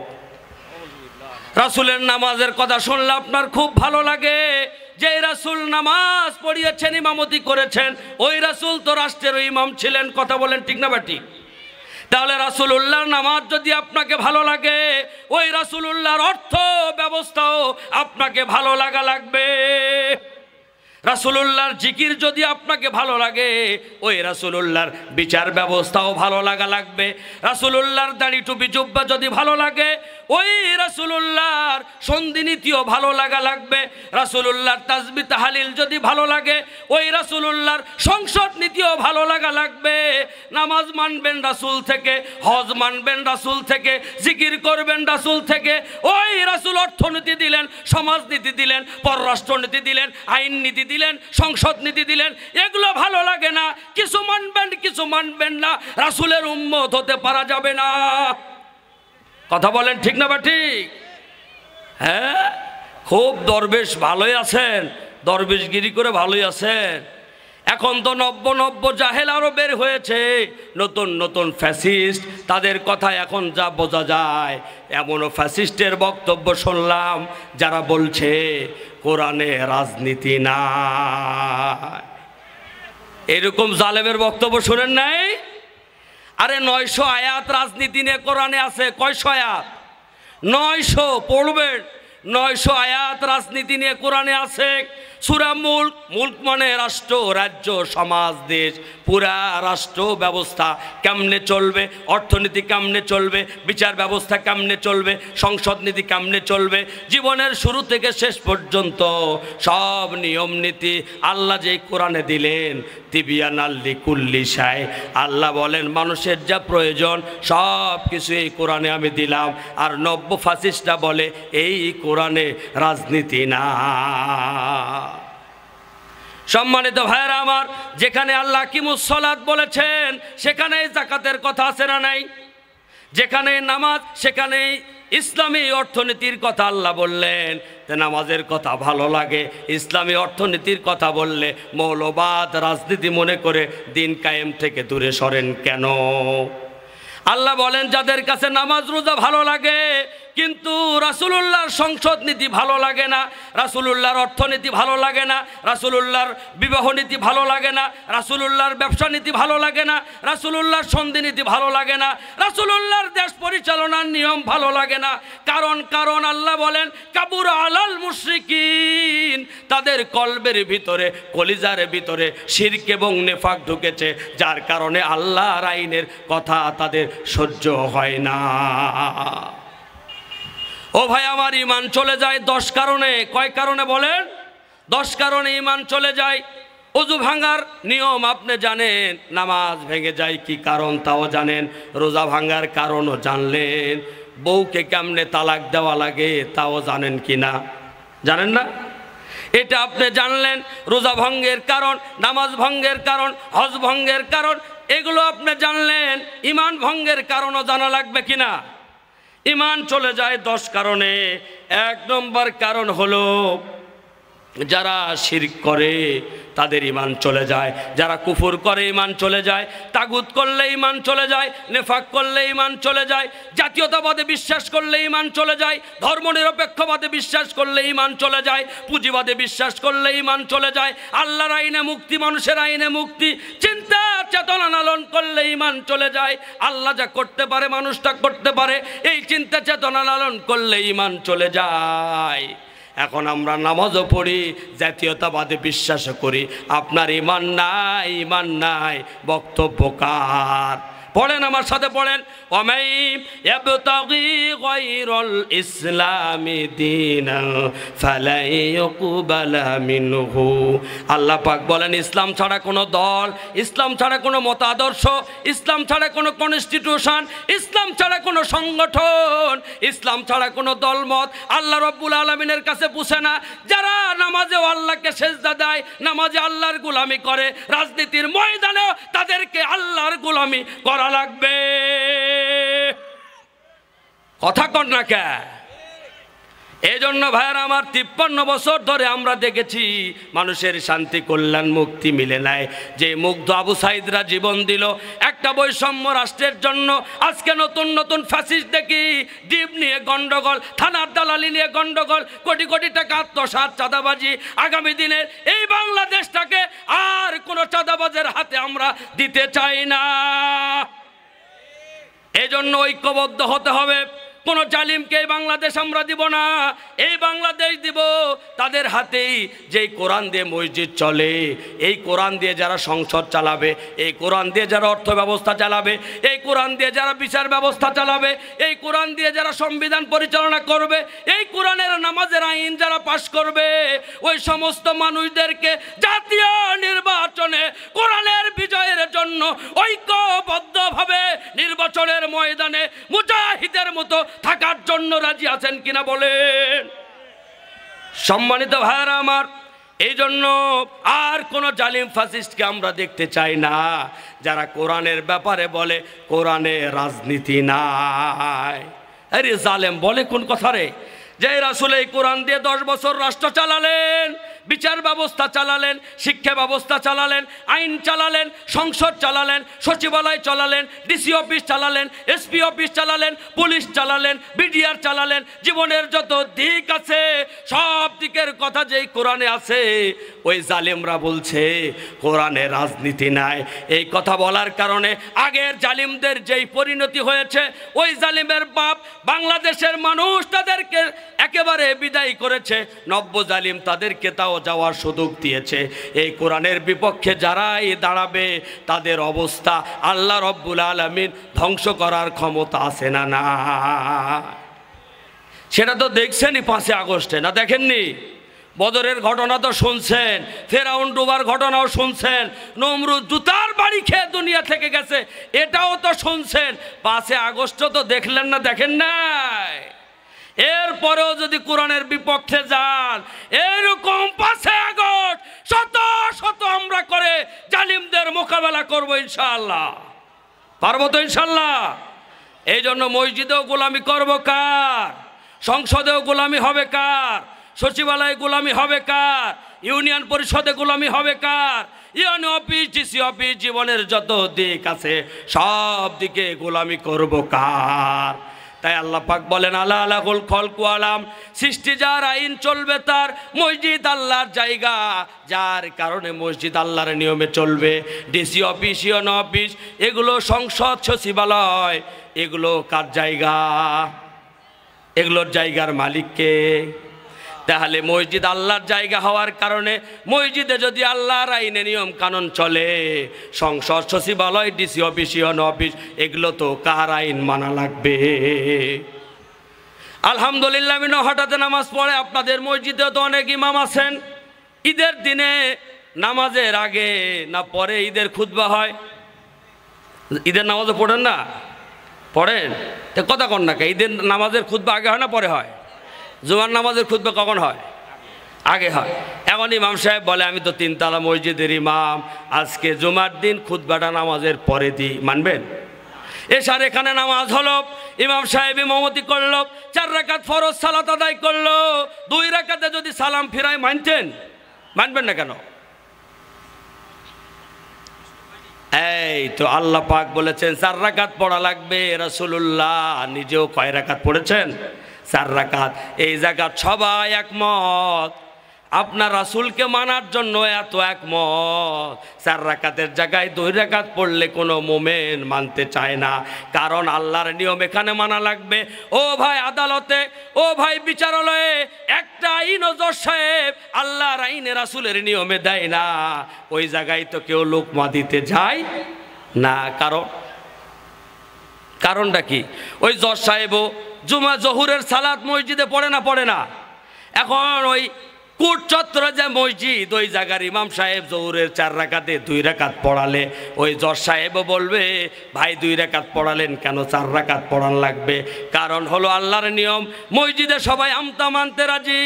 রাসূলের নামাজের কথা শুনলে আপনার খুব ভালো লাগে। যে রাসূল নামাজ পড়িয়েছেন, ইমামতি করেছেন, ওই রাসূল তো রাষ্ট্রের ইমাম ছিলেন। কথা বলেন ঠিক না বাটি? তাহলে রাসূলুল্লাহর নামাজ যদি আপনাকে ভালো লাগে, ওই রাসূলুল্লাহর অর্থ ব্যবস্থাও আপনাকে ভালো লাগা লাগবে। রাসূলুল্লাহর জিকির যদি আপনাকে ভালো লাগে, ওই রাসূলুল্লাহর বিচার ব্যবস্থাও ভালো লাগা লাগবে। রাসূলুল্লাহর দাড়ি টুপি জুব্বা যদি ভালো লাগে, ওই রাসূলুল্লাহর সন্ধিনীতিও ভালো লাগা লাগবে। রাসূলুল্লাহর তাসবিহ তাহলিল যদি ভালো লাগে, ওই রাসূলুল্লাহর সংসদ নীতিও ভালো লাগা লাগবে। নামাজ মানবেন রাসূল থেকে, হজ মানবেন রাসূল থেকে, জিকির করবেন রাসূল থেকে। ওই রাসূল অর্থনীতি দিলেন, সমাজনীতি দিলেন, পররাষ্ট্রনীতি দিলেন, আইন নীতি দিলেন, সংসদ নীতি দিলেন। এগুলো ভালো লাগে না, কিছু মানবেন কিছু মানবেন না, রাসূলের উম্মত হতে পারা যাবে না। কথা বলেন ঠিক না বা ঠিক? হ্যাঁ, খুব দরবেশ ভালোই আছেন, দরবেশগিরি করে ভালোই আছেন। এখন তো নব্য জাহেল আরো বের হয়েছে, নতুন নতুন ফ্যাসিস্ট, তাদের কথা এখন যা বোঝা যায়। এমনও ফ্যাসিস্টের বক্তব্য শুনলাম যারা বলছে কোরআনে রাজনীতি না। এরকম জালেমের বক্তব্য শুনেন নাই? আরে 900 আয়াত রাজনীতি নিয়ে কোরআনে আছে। কয়শো আয়াত? 900 পড়বেন। 900 আয়াত রাজনীতি নিয়ে কোরআনে আছে। সূরা মুলক, মুলক মানে রাষ্ট্র, রাজ্য, সমাজ, দেশ, পুরা রাষ্ট্র ব্যবস্থা কেমনে চলবে, অর্থনীতি কেমনে চলবে, বিচার ব্যবস্থা কেমনে চলবে, সংসদ নীতি কেমনে চলবে, জীবনের শুরু থেকে শেষ পর্যন্ত সব নিয়ম নীতি আল্লাহ যেই কোরআনে দিলেন, তিবিয়ানাল লিকুল্লি শাই। আল্লাহ বলেন মানুষের যা প্রয়োজন সব কিছু এই কোরআনে আমি দিলাম। আর নব্য ফাসিস্টরা বলে এই কোরআনে রাজনীতি না। সম্মানিত ভাইয়েরা আমার, যেখানে আল্লাহ কিমুস সালাত বলেছেন সেখানে যাকাতের কথা আছে না নাই? যেখানে নামাজ সেখানে ইসলামী অর্থনীতির কথা আল্লাহ বললেন। নামাজের কথা ভালো লাগে, ইসলামী অর্থনীতির কথা বললে মৌলবাদ রাজনীতি মনে করে দিন কায়েম থেকে দূরে সরেন কেন? আল্লাহ বলেন যাদের কাছে নামাজ রোজা ভালো লাগে কিন্তু রাসূলুল্লাহর সংসদ নীতি ভালো লাগে না, রাসূলুল্লাহর অর্থনীতি ভালো লাগে না, রাসূলুল্লাহর বিবাহ নীতি ভালো লাগে না, রাসূলুল্লাহর ব্যবসা নীতি ভালো লাগে না, রাসূলুল্লাহর সন্ধি নীতি ভালো লাগে না, রাসূলুল্লাহর দেশ পরিচালনার নিয়ম ভালো লাগে না। কারণ আল্লাহ বলেন কাবুর আলাল মুশরিকিন, তাদের কলবের ভিতরে, কলিজার ভিতরে শিরক এবং নেফাক ঢুকেছে, যার কারণে আল্লাহর আইনের কথা তাদের সহ্য হয় না। ও ভাই আমার, ঈমান চলে যায় 10 কারণে। কয় কারণে বলেন? 10 কারণে ঈমান চলে যায়। ওযু ভাঙার নিয়ম আপনি জানেন, নামাজ ভেঙে যায় কি কারণ তাও জানেন, রোজা ভাঙার কারণও জানলেন, বউকে কেমনে তালাক দেওয়া লাগে তাও জানেন কি না? জানেন না? এটা আপনি জানলেন। রোজা ভঙ্গের কারণ, নামাজ ভঙ্গের কারণ, হজ ভঙ্গের কারণ, এগুলো আপনি জানলেন। ঈমান ভঙ্গের কারণও জানা লাগবে কিনা? ঈমান চলে যায় 10 কারণে। 1 নম্বর কারণ হলো যারা শিরক করে তাদের ঈমান চলে যায়, যারা কুফর করে ঈমান চলে যায়, তাগুত করলে ঈমান চলে যায়, নেফাক করলে ঈমান চলে যায়, জাতীয়তাবাদে বিশ্বাস করলে ঈমান চলে যায়, ধর্মনিরপেক্ষবাদে বিশ্বাস করলে ঈমান চলে যায়, পুঁজিবাদে বিশ্বাস করলে ঈমান চলে যায়, আল্লাহর আইনে মুক্তি, মানুষের আইনে মুক্তি, চিন্তা চেতনা লালন করলে ঈমান চলে যায়, আল্লাহ যা করতে পারে মানুষটা করতে পারে, এই চিন্তা চেতনা লালন করলে ঈমান চলে যায়। এখন আমরা নামাজও পড়ি, জাতীয়তাবাদে বিশ্বাস করি, আপনার ঈমান নাই, ঈমান নাই, বক্তব্য কার? পড়েন, আমার সাথে পড়েন। ওয়ামাই ইয়াবতাগি গায়রাল ইসলামি দীনান ফালা ইউকবালা মিনহু। আল্লাহ পাক বলেন, ইসলাম ছাড়া কোনো দল, ইসলাম ছাড়া কোনো মতাদর্শ, ইসলাম ছাড়া কোনো কনস্টিটিউশন, ইসলাম ছাড়া কোনো সংগঠন, ইসলাম ছাড়া কোনো দলমত আল্লাহ রব্বুল আলামিনের কাছে পুষে না। যারা নামাজেও আল্লাহকে সেজদা দেয়, নামাজে আল্লাহর গোলামি করে, রাজনীতির ময়দানেও তাদেরকে আল্লাহর গোলামি করা লাগবে। কথা কর না কে? এই জন্য ভাইয়েরা আমার 53 বছর ধরে আমরা দেখেছি মানুষের শান্তি, কল্যাণ, মুক্তি মিলে নাই। যে মুগ্ধ আবু সাইদরা জীবন দিল একটা বৈষম্য রাষ্ট্রের জন্য, আজকে নতুন নতুন ফ্যাসিস্ট দেখি, ডিপ নিয়ে গন্ডগোল, থানার দালালি নিয়ে গন্ডগোল, কোটি কোটি টাকা আত্মসাৎ, চাঁদাবাজি। আগামী দিনের এই বাংলাদেশটাকে আর কোনো চাঁদাবাজের হাতে আমরা দিতে চাই না। এই জন্য ঐক্যবদ্ধ হতে হবে। কোনো জালিমকে এই বাংলাদেশ আমরা দিব না। এই বাংলাদেশ দিব তাদের হাতেই যেই কোরআন দিয়ে মসজিদ চলে, এই কোরআন দিয়ে যারা সংসদ চালাবে, এই কোরআন দিয়ে যারা অর্থ ব্যবস্থা চালাবে, এই কোরআন দিয়ে যারা বিচার ব্যবস্থা চালাবে, এই কোরআন দিয়ে যারা সংবিধান পরিচালনা করবে, এই কোরআনের নামাজের আইন যারা পাশ করবে, ওই সমস্ত মানুষদেরকে জাতীয় নির্বাচনে কোরআনের বিজয়ের জন্য ঐক্যবদ্ধভাবে নির্বাচনের ময়দানে মুজাহিদের মতো থাকার জন্য রাজি আছেন কিনা বলেন? সম্মানিত ভাইরা আমার, এই জন্য আর কোন জালিম ফাসিস্টকে আমরা দেখতে চাই না যারা কোরআনের ব্যাপারে বলে কোরআনে রাজনীতি নাই। আরে জালেম বলে কোন কথা রে? যে রাসূল এই কোরআন দিয়ে 10 বছর রাষ্ট্র চালালেন, বিচার ব্যবস্থা চালালেন, শিক্ষা ব্যবস্থা চালালেন, আইন চালালেন, সংসদ চালালেন, সচিবালয় চালালেন, ডিসি অফিস চালালেন, এসপি অফিস চালালেন, পুলিশ চালালেন, বিডিআর চালালেন। জীবনের যত দিক আছে সব দিকের কথা যেই কোরআনে আছে, ওই জালিমরা বলছে কোরআনে রাজনীতি নাই। এই কথা বলার কারণে আগের জালিমদের যেই পরিণতি হয়েছে, ওই জালিমের বাপ বাংলাদেশের মানুষ তাদেরকে একেবারে বিদায় করেছে। নব্য জালিম তাদেরকে তাও যাওয়ার সুযোগ দিয়েছে। এই কোরআনের বিপক্ষে যারাই দাঁড়াবে তাদের অবস্থা আল্লাহ রব্বুল আলামিন ধ্বংস করার ক্ষমতা আছে না? না, সেটা তো দেখছেনই 5 আগস্টে, না দেখেননি? বদরের ঘটনা তো শুনছেন, ফেরাউন ডুবার ঘটনাও শুনছেন, নমরুদ জুতার বাড়ি খেয়ে দুনিয়া থেকে গেছে, এটাও তো শুনছেন। 5 আগস্ট তো দেখলেন না? দেখেন নাই? এরপরেও যদি কোরআনের বিপক্ষে যান, এরকম 5 আগস্ট শত শত আমরা করে জালিমদের মোকাবেলা করব ইনশাআল্লাহ। পারবো তো ইনশাআল্লাহ? এই জন্য মসজিদেও গোলামি করব কার? সংসদেও গোলামি হবে কার? সচিবালয়ে গোলামি হবে কার? ইউনিয়ন পরিষদে গোলামি হবে কার? ইউনিয়ন অফিস, ডিসি অফিস, জীবনের যত দিক আছে সব দিকে গোলামি করব কার? তাই আল্লাহ পাক বলেন, আলা আলাহুল খলকু আলাম, সৃষ্টি যার, আইন চলবে তার, মসজিদ আল্লাহর জায়গা, যার কারণে মসজিদ আল্লাহর নিয়মে চলবে। ডিসি অফিস, ইউনিয়ন অফিস, এগুলো সংসদ, সচিবালয়, এগুলো কার জায়গা? এগুলোর জায়গার মালিককে। তাহলে মসজিদ আল্লাহর জায়গা হওয়ার কারণে মসজিদে যদি আল্লাহর আইনে নিয়ম কানুন চলে, সংসদ, সচিবালয়, ডিসি অফিস, ইউনিয়ন অফিস, এগুলো তো কার আইন মানা লাগবে? আলহামদুলিল্লাহ, আমি হঠাৎ নামাজ পড়ে আপনাদের মসজিদে তো অনেক ইমাম আছেন। ঈদের দিনে নামাজের আগে না পরে ঈদের খুতবা হয়? ঈদের নামাজও পড়েন না? পড়েন তো কথা কন না কে? ঈদের নামাজের খুতবা আগে হয় না পরে হয়? জুমার নামাজের খুতবা কখন হয়? আগে হয়। এখন ইমাম সাহেব বলে, আমি তো 3 তলা মসজিদের ইমাম, আজকে জুমার দিন খুতবাটা নামাজের পরে দিই, মানবেন? এসার এখানে নামাজ হলো, ইমাম সাহেব ইমামতি করলো, 4 রাকাত ফরজ সালাত আদায় করলো, 2 রাকাতে যদি সালাম ফিরায় মানতেন? মানবেন না কেন? এই তো আল্লাহ পাক বলেছেন 4 রাকাত পড়া লাগবে। রাসূলুল্লাহ নিজেও কয় রাকাত পড়েছেন? 4 রাকাত। এই জায়গায় সবাই একমত, আপনার রাসূলকে মানার জন্য এত একমত। 4 রাকাতের জায়গায় 2 রাকাত পড়লে কোনো মোমেন মানতে চায় না, কারণ আল্লাহর নিয়ম এখানে মানা লাগবে। ও ভাই আদালতে, ও ভাই বিচারালয়ে, একটা আইন ও জজ সাহেব আল্লাহর আইনে রাসূলের নিয়মে দেয় না, ওই জায়গায় তো কেউ লোকমা দিতে যায় না। কারণ কারণটা কি? ওই জজ সাহেবও জুমা জহুরের সালাত মসজিদে পড়ে না? এখন ওই কোট চত্বরে যে মসজিদ, ওই জায়গার ইমাম সাহেব জহুরের 4 রাকাতে 2 রাকাত পড়ালে ওই জজ সাহেবও বলবে, ভাই 2 রাকাত পড়ালেন কেন, 4 রাকাত পড়ান লাগবে। কারণ হলো আল্লাহর নিয়ম, মসজিদে সবাই আমতা মানতে রাজি,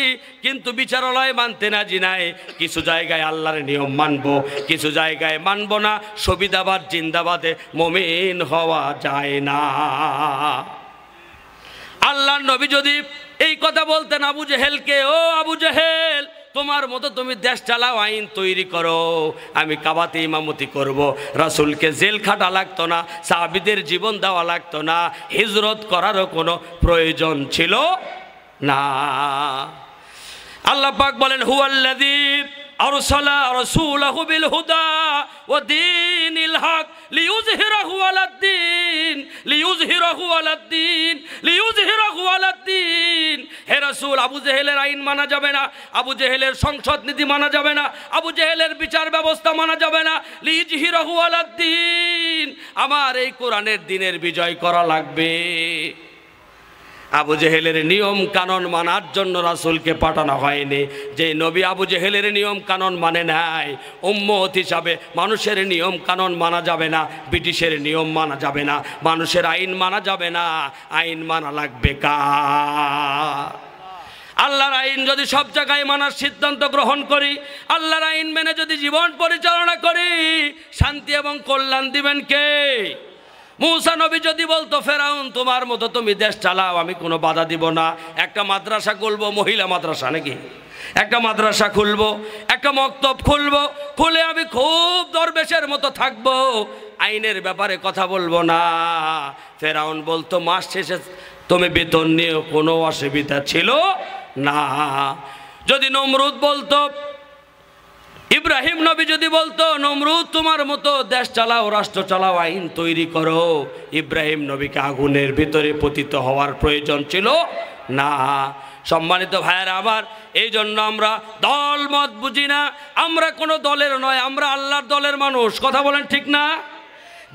কিন্তু বিচারালয় মানতে রাজি নাই। কিছু জায়গায় আল্লাহর নিয়ম মানবো, কিছু জায়গায় মানবো না। সুবিধাবাদ জিন্দাবাদে মুমিন হওয়া যায় না। আল্লাহর নবী যদি এই কথা বলতেন আবু জেহেলকে, ও আবু জেহেল, তোমার মতো তুমি দেশ চালাও, আইন তৈরি করো, আমি কাবাতে ইমামতি করব। রাসূলকে জেল খাটা লাগতো না, সাহাবীদের জীবন দেওয়া লাগতো না, হিজরত করারও কোনো প্রয়োজন ছিল না। আল্লাহ পাক বলেন, হুয়াল্লাযী আরসালা রাসূলাহু বিল হুদা ওয়া দীনিল হক লিইয়ুযহিরাহু আলাদ-দ্বীন। হে রাসূল, আবু জেহেলের আইন মানা যাবে না, আবু জেহেলের সংসদ নীতি মানা যাবে না, আবু জেহেলের বিচার ব্যবস্থা মানা যাবে না। লিইয়ুযহিরাহু আলাদ-দ্বীন, আমার এই কোরআনের দ্বীনের বিজয় করা লাগবে। আবু জেহেলের নিয়ম কানুন মানার জন্য রাসূলকে পাঠানো হয়নি। যে নবী আবু জেহেলের নিয়ম কানুন মানে নাই, উম্মত হিসাবে মানুষের নিয়ম কানুন মানা যাবে না, ব্রিটিশের নিয়ম মানা যাবে না, মানুষের আইন মানা যাবে না। আইন মানা লাগবে কার? আল্লাহর আইন যদি সব জায়গায় মানার সিদ্ধান্ত গ্রহণ করি, আল্লাহর আইন মেনে যদি জীবন পরিচালনা করি, শান্তি এবং কল্যাণ দিবেন কে? মূসা নবী যদি বলতো, ফেরাউন তোমার মতো তুমি দেশ চালাও, আমি কোনো বাধা দিব না, একটা মাদ্রাসা খুলবো, মহিলা মাদ্রাসা নাকি, একটা মাদ্রাসা খুলবো, একটা মক্তব খুলবো, খুলে আমি খুব দরবেশের মতো থাকবো, আইনের ব্যাপারে কথা বলবো না। ফেরাউন বলতো মাস শেষে তুমি বেতন নিয়ে কোনো অসুবিধা ছিল না। যদি নমরুদ বলতো, ইব্রাহিম নবী যদি বলতো, নমরুদ তোমার মতো দেশ চালাও, রাষ্ট্র চালাও, আইন তৈরি করো, ইব্রাহিম নবীকে আগুনের ভিতরে পতিত হওয়ার প্রয়োজন ছিল না। সম্মানিত ভাইয়েরা আমার, এই জন্য আমরা দল মত বুঝি না, আমরা কোনো দলের নয়, আমরা আল্লাহর দলের মানুষ। কথা বলেন ঠিক না?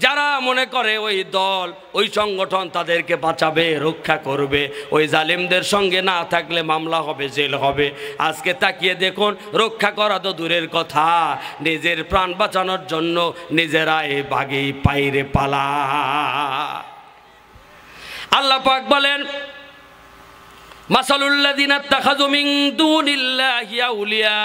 যারা মনে করে ওই দল ওই সংগঠন তাদেরকে বাঁচাবে, রক্ষা করবে, ওই জালিমদের সঙ্গে না থাকলে মামলা হবে, জেল হবে। আজকে তাকিয়ে দেখুন, রক্ষা করা তো দূরের কথা, নিজের প্রাণ বাঁচানোর জন্য নিজেরাই বাগেই পাইরে পালা। আল্লাহ পাক বলেন, মাসালুল্লাযিনা ইত্তাখাযু মিন দুনিল্লাহি আউলিয়া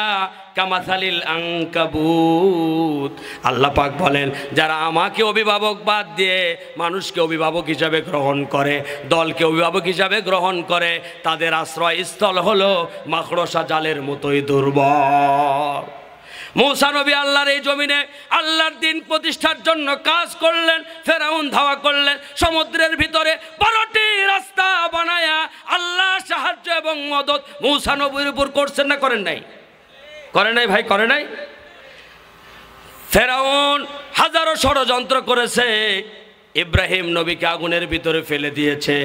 কামাসালিল আনকাবুত। আল্লাহ পাক বলেন, যারা আমাকে অভিভাবক বাদ দিয়ে মানুষকে অভিভাবক হিসাবে গ্রহণ করে, দলকে অভিভাবক হিসাবে গ্রহণ করে, তাদের আশ্রয়স্থল হলো মাকড়সা জালের মতোই দুর্বল। মূসা নবী আল্লাহর এই জমিনে আল্লাহর দ্বীন প্রতিষ্ঠার জন্য কাজ করলেন, ফেরাউন ধাওয়া করলেন, সমুদ্রের ভিতরে 12টি রাস্তা বানায়া আল্লাহ সাহায্য এবং মদত মূসা নবীর উপর করছেন না করেন নাই? করে নাই ভাই, করে নাই? ফেরাউন হাজারো ষড়যন্ত্র করেছে, ইব্রাহিম নবীকে আগুনের ভিতরে ফেলে দিয়েছে।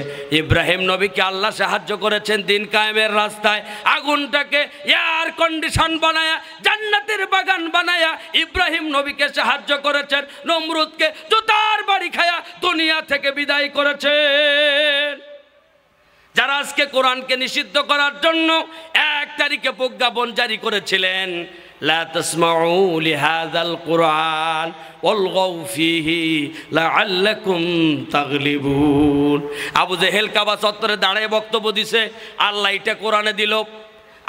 ইব্রাহিম নবীকে আল্লাহ সাহায্য করেছেন দিন কায়েমের রাস্তায়, আগুনটাকে এয়ার কন্ডিশন বানায়া, জান্নাতের বাগান বানায়া ইব্রাহিম নবীকে সাহায্য করেছেন। নমরুদকে জুতার বাড়ি খায়া দুনিয়া থেকে বিদায় করেছেন। যারা আজকে কোরআনকে নিষিদ্ধ করার জন্য 1 তারিখে প্রজ্ঞাপন জারি করেছিলেন, লা তাসমাউ লিহাযাল কুরআন ওয়ালগাউ ফীহি লাআল্লাকুম তাগলিবুন। আবু জেহেল কাবা চত্বরে দাঁড়িয়ে বক্তব্য দিছে, আল্লাহ এটা কোরআনে দিল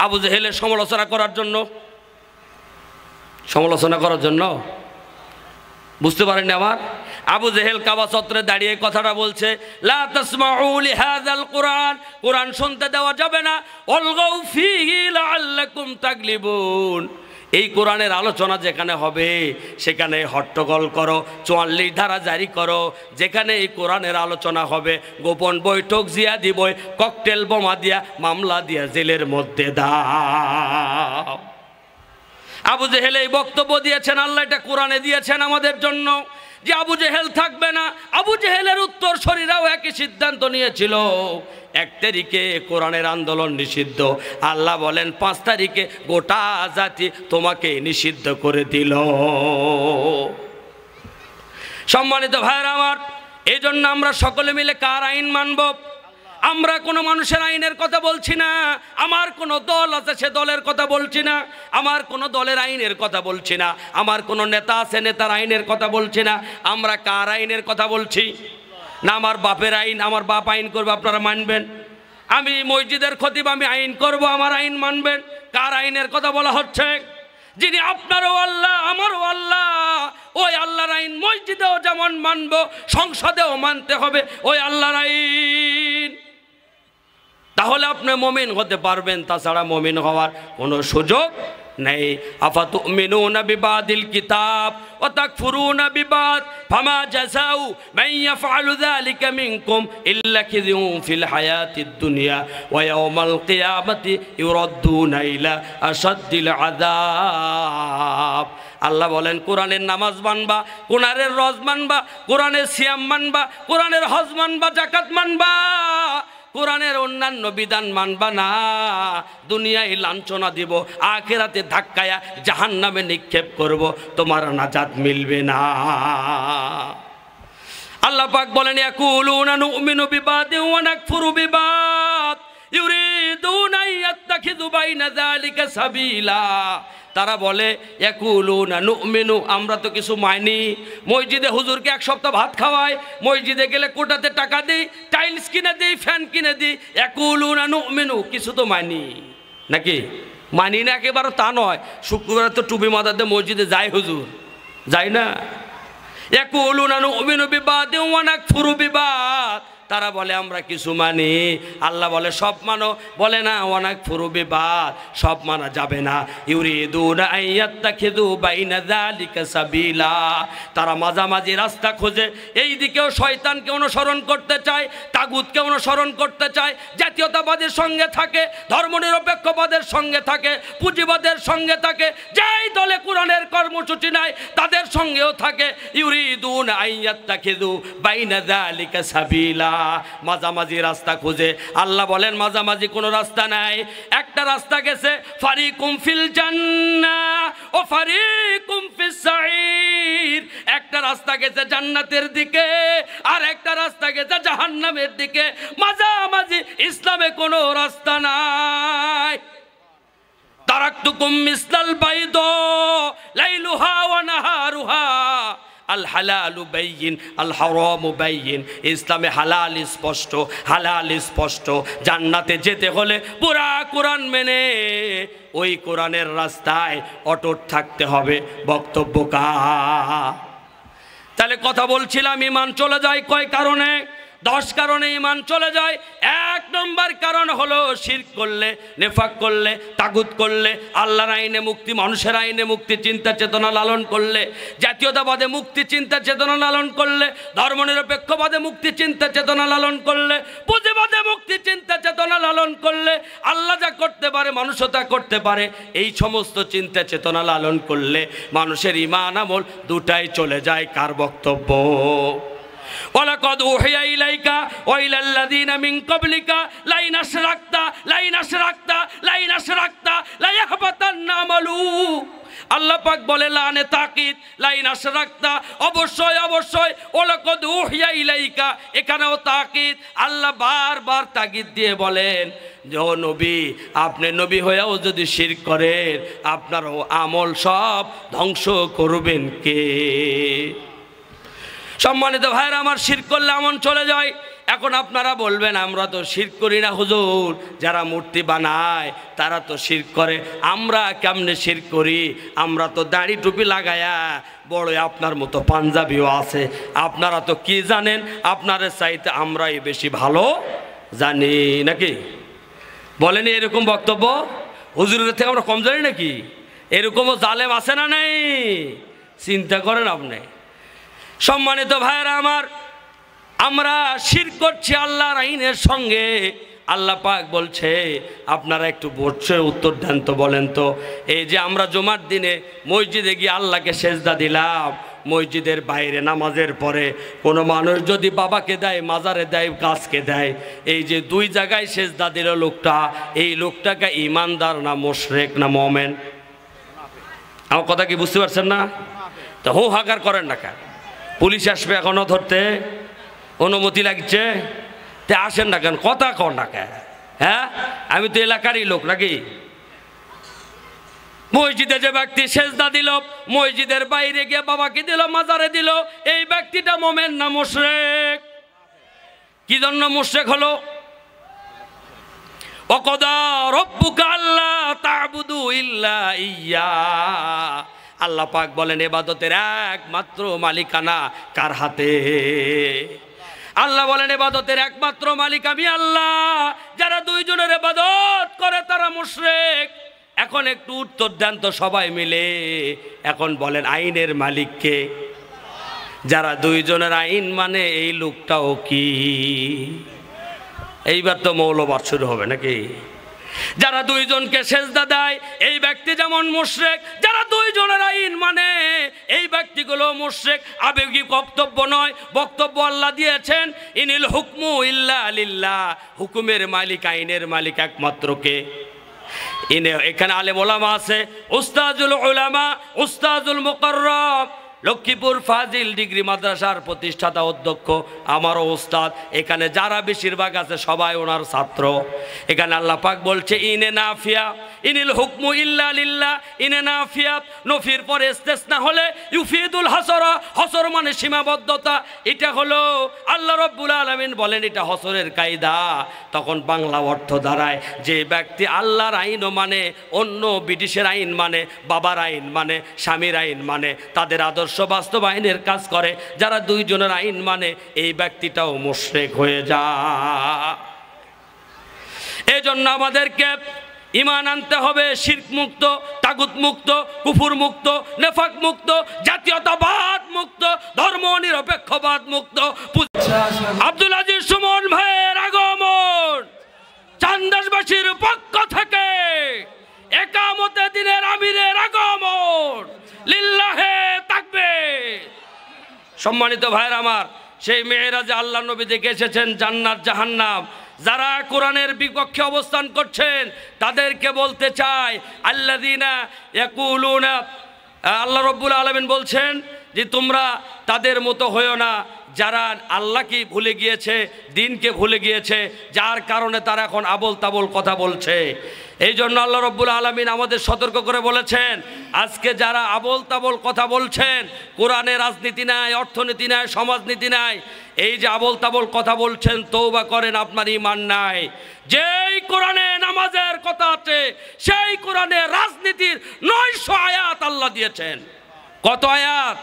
আবু জেহেলের সমালোচনা করার জন্য, সমালোচনা করার জন্য। বুঝতে পারেননি আমার? আবু জেহেল কাবা চত্বরে দাঁড়িয়ে কথাটা বলছে, লা তাসমাউ লিহাযাল কুরআন, কোরআন শুনতে দেওয়া যাবে না, ওয়ালগাউ ফীহি লাআল্লাকুম তাগলিবুন। এই কোরআনের আলোচনা যেখানে হবে সেখানে হট্টগোল করো, 44 ধারা জারি করো। যেখানে এই কোরআনের আলোচনা হবে গোপন বৈঠক জিয়া দিবই, ককটেল বোমা দিয়া মামলা দিয়া জেলের মধ্যে দাও। আবু জেহেল এই বক্তব্য দিয়েছেন, আল্লাহ এটা কোরআনে দিয়েছেন আমাদের জন্য যে আবু জেহেল থাকবে না। আবু জেহেলের উত্তর শরীরাও একই সিদ্ধান্ত নিয়েছিল। 1 তারিখে কোরআনের আন্দোলন নিষিদ্ধ, আল্লাহ বলেন 5 তারিখে গোটা জাতি তোমাকে নিষিদ্ধ করে দিল। সম্মানিত ভাইরা আমার, এই জন্য আমরা সকলে মিলে কার আইন মানব? আমরা কোনো মানুষের আইনের কথা বলছি না, আমার কোনো দল আছে সে দলের কথা বলছি না, আমার কোনো দলের আইনের কথা বলছি না, আমার কোনো নেতা আছে নেতার আইনের কথা বলছি না। আমরা কার আইনের কথা বলছি? না আমার বাপের আইন, আমার বাপ আইন করবে আপনারা মানবেন? আমি মসজিদের খতিব, আমি আইন করব, আমার আইন মানবেন? কার আইনের কথা বলা হচ্ছে? যিনি আপনারও আল্লাহ আমারও আল্লাহ, ওই আল্লাহর আইন মসজিদেও যেমন মানব, সংসদেও মানতে হবে ওই আল্লাহর আইন। তাহলে আপনি মুমিন হতে পারবেন, তাছাড়া মুমিন হওয়ার কোনো সুযোগ নেই। আফাতুমিনুনা বিবাদিল কিতাব ওয়া তাকফুরুনা বিবাদ ফামা জাযাউ মান ইয়াফআলু যালিকা মিনকুম ইল্লা খিযুন ফিল হায়াতিদ দুনিয়া ওয়া ইয়াউমাল কিয়ামাতি ইউরাদ্দুনা ইলা আশাদ্দিল আযাব। আল্লাহ বলেন কোরআনের নামাজ মানবা, কোরআনের রজ মানবা, কোরআনের সিয়াম মানবা, কোরআনের হজ মানবা, যাকাত মানবা, কোরআনের অন্যান্য বিধান মানবা না, দুনিয়ায় লাঞ্ছনা দিব, আখিরাতে ধাক্কায়া জাহান্নামে নিক্ষেপ করব, তোমার নাজাত মিলবে না। আল্লাহ পাক বলেন ইয়াকুলুনা নুমিনু বিবাদিন ওয়া নাকফুরু বিবাদ ইউরিদুনা ইয়াত্তাখিযু বাইনা যালিকা সাবিলা। তারা বলে ইয়াকুলুনা নুমিনু, আমরা তো কিছু মানি, মসজিদে হুজুরকে এক সপ্তাহ ভাত খাওয়াই, মসজিদে গেলে কোটাতে টাকা দিই, টাইলস কিনে দিই, ফ্যান কিনে দিই, ইয়াকুলুনা নুমিনু, কিছু তো মানি নাকি? মানি না একেবারে তা নয়, শুক্রবার তো টুপি মাথাতে মসজিদে যায় হুজুর, যায় না? ইয়াকুলুনা নুমিনু বিবাদিন ওয়া নাকফুরু বিবাদ, তারা বলে আমরা কিছু মানি, আল্লাহ বলে সব মানো, বলে না ওয়ানাক ফুরু বিবাদ, সব মানা যাবে না। ইউরিদুনা আইয়াত্তাখিযু বাইনা যালিকা সাবিলা, তারা মাঝামাঝি রাস্তা খোঁজে, এই দিকেও শয়তানকে অনুসরণ করতে চায়, তাগুতকে অনুসরণ করতে চায়, জাতীয়তাবাদের সঙ্গে থাকে, ধর্মনিরপেক্ষবাদের সঙ্গে থাকে, পুঁজিবাদের সঙ্গে থাকে, যেই দলে কোরআনের কর্মসূচি নাই তাদের সঙ্গেও থাকে। ইউরিদুনা আইয়াত্তাখিযু বাইনা যালিকা সাবিলা, মাঝামাঝি রাস্তা খুঁজে। আল্লাহ বলেন মাঝামাঝি কোনো রাস্তা নাই, একটা রাস্তা গেছে ফারিকুম ফিল জান্নাহ ও ফারিকুম ফিস সাঈর, একটা রাস্তা গেছে জান্নাতের দিকে আর একটা রাস্তা গেছে জাহান্নামের দিকে, মাঝামাঝি ইসলামে কোনো রাস্তা নাই। তারাকতুকুম মিসলাল বাইদা লাইলুহা ওয়া নাহারুহা আল হালালু বাইয়িন আল হারামু বাইয়িন, ইসলামে হালাল স্পষ্ট, হালাল স্পষ্ট। জান্নাতে যেতে হলে পুরা কোরআন মেনে ওই কোরআনের রাস্তায় অটুট থাকতে হবে। বক্তব্য কা? তাহলে কথা বলছিলাম ঈমান চলে যায় কয় কারণে? 10 কারণে ঈমান চলে যায়। 1 নম্বর কারণ হলো শিরক করলে, নেফাক করলে, তাগুত করলে, আল্লাহর আইনে মুক্তি, মানুষের আইনে মুক্তি চিন্তা চেতনা লালন করলে, জাতীয়তাবাদে মুক্তি চিন্তা চেতনা লালন করলে, ধর্মনিরপেক্ষবাদে মুক্তি চিন্তা চেতনা লালন করলে, পুঁজিবাদে মুক্তি চিন্তা চেতনা লালন করলে, আল্লাহ যা করতে পারে মানুষও তা করতে পারে, এই সমস্ত চিন্তা চেতনা লালন করলে মানুষের ঈমান আমল দুটাই চলে যায়। কার বক্তব্য? ওয়ালাকাদ উহিয়া ইলাইকা ওয়া ইলাল লাযিনা মিন ক্বাবলিকা লাইন আশরাকতা লাইন আশরাকতা লাইন আশরাকতা লা ইয়াহবাতান্না আমালু। আল্লাহ পাক বলে লানে তাকিদ লাইন আশরাকতা, অবশ্যই অবশ্যই। ওয়ালাকাদ উহিয়া ইলাইকা, এখানেও তাকিদ। আল্লাহ বারবার তাকিদ দিয়ে বলেন যে ও নবী, আপনি নবী হয়েও যদি শিরক করেন আপনার আমল সব ধ্বংস করবেন কে? সম্মানিত ভাইরা আমার, শিরক করলে আমল চলে যায়। এখন আপনারা বলবেন আমরা তো শিরক করি না হুজুর, যারা মূর্তি বানায় তারা তো শিরক করে, আমরা কেমনে শিরক করি? আমরা তো দাড়ি টুপি লাগায়া বড় আপনার মতো পাঞ্জাবিও আছে, আপনারা তো কি জানেন? আপনাদের চাইতে আমরাই বেশি ভালো জানি নাকি? বলেনি এরকম বক্তব্য? হুজুরের থেকে আমরা কম জানি নাকি? এরকমও জালেম আছে না নেই? চিন্তা করেন আপনি। সম্মানিত ভাইরা আমার, আমরা শিরক করছি আল্লাহর আইনের সঙ্গে। আল্লাহ পাক বলছে আপনারা একটু বসে উত্তর দেন তো, বলেন তো, এই যে আমরা জুমার দিনে মসজিদে গিয়ে আল্লাহকে সেজদা দিলাম, মসজিদের বাইরে নামাজের পরে কোনো মানুষ যদি বাবাকে দেয়, মাজারে দেয়, গাছকে দেয়, এই যে 2 জায়গায় সেজদা দিল লোকটা, এই লোকটাকে ঈমানদার না মুশরিক না মুমিন? আমার কথা কি বুঝতে পারছেন না? তো হো হাকার করেন না কেন? পুলিশ আসবে এখনো ধরতে? অনুমতি লাগছে? তে আসেন না কেন, কথা কন না কেন? হ্যাঁ, আমি তো এলাকারই লোক নাকি? মসজিদে যে ব্যক্তি সেজদা দিল, মসজিদের বাইরে গিয়ে বাবাকে দিল, মাজারে দিল, এই ব্যক্তিটা মোমেন না মুশরিক? কি জন্য মুশরিক হলো? ওয়াকাদা রাব্বুকা আল্লা তা'বুদু ইল্লা ইয়্যা, আল্লাহ পাক বলেন ইবাদতের একমাত্র মালিকানা কার হাতে? আল্লাহ বলেন ইবাদতের একমাত্র মালিক আমি আল্লাহ। যারা দুইজনের ইবাদত করে তারা মুশরিক। এখন একটু উত্তর দেন তো সবাই মিলে, এখন বলেন আইনের মালিক কে? যারা দুইজনের আইন মানে এই লোকটাও কি? এইবার তো মৌলবাদ শুরু হবে নাকি? যারা দুইজনকে সেজদা দেয় এই ব্যক্তি যেমন মুশরিক, যারা দুইজনের আইন মানে এই ব্যক্তিগুলো মুশরিক। আবেগী বক্তব্য নয়, বক্তব্য আল্লাহ দিয়েছেন ইনিল হুকমু ইল্লা লিল্লাহ, হুকুমের মালিক আইনের মালিক একমাত্র কে? এখানে আলেম ওলামা আছে, উস্তাজুল উলামা, উস্তাজুল মুকাররম, লক্ষ্মীপুর ফাজিল ডিগ্রি মাদ্রাসার প্রতিষ্ঠাতা অধ্যক্ষ, আমারও উস্তাদ। এখানে যারা বেশিরভাগ আছে সবাই ওনার ছাত্র। এখানে আল্লাহ পাক বলছে ইনে নাফিয়া, ইনিল হুকমু ইল্লা লিল্লাহ, ইনে নাফিয়া, নফির পরে ইস্তেসনা হলে ইউফিদুল হাসরা, হসর মানে সীমাবদ্ধতা। এটা হলো আল্লাহ রাব্বুল আলামিন বলেন এটা হসরের কায়দা। তখন বাংলা অর্থ দাঁড়ায় যে ব্যক্তি আল্লাহর আইনও মানে, অন্য ব্রিটিশের আইন মানে, বাবার আইন মানে, স্বামীর আইন মানে, তাদের আদর্শ বাস্তবায়নের কাজ করে, যারা দুইজনের আইন মানে এই ব্যক্তিটাও মুশরিক হয়ে যায়। এজন্য আমাদেরকে ঈমান আনতে হবে শিরক মুক্ত, তাগুত মুক্ত, কুফর মুক্ত, নেফাক মুক্ত, জাতীয়তাবাদ মুক্ত, ধর্ম নিরপেক্ষবাদ মুক্ত। আব্দুল আজিজ সুমন ভাইয়ের আগমন চান্দাসবাসীর পক্ষ থেকে, একামতে দিনের আমিরের আগমন, লিল্লাহে তাকবীর। সম্মানিত ভাইয়ের আমার, সেই মেয়েরাজে আল্লাহ নবী দেখে এসেছেন জান্নাত জাহান্নাম। যারা কোরআনের বিপক্ষে অবস্থান করছেন তাদেরকে বলতে চাই, আল্লাযীনা ইয়াকুলুনা, আল্লাহ রাব্বুল আলামিন বলছেন যে তোমরা তাদের মতো হয়ো না যারা আল্লাহকে ভুলে গিয়েছে, দিনকে ভুলে গিয়েছে, যার কারণে তারা এখন আবোল তাবোল কথা বলছে। এই জন্য আল্লাহ রাব্বুল আলামিন আমাদের সতর্ক করে বলেছেন, আজকে যারা আবোল তাবোল কথা বলছেন, কোরআনে রাজনীতি নাই, অর্থনীতি নাই, সমাজনীতি নাই, এই যে আবোল তাবোল কথা বলছেন, তওবা করেন, আপনার ঈমান নাই। যেই কোরআনে নামাজের কথা আছে সেই কোরআনে রাজনীতির 900 আয়াত আল্লাহ দিয়েছেন। কত আয়াত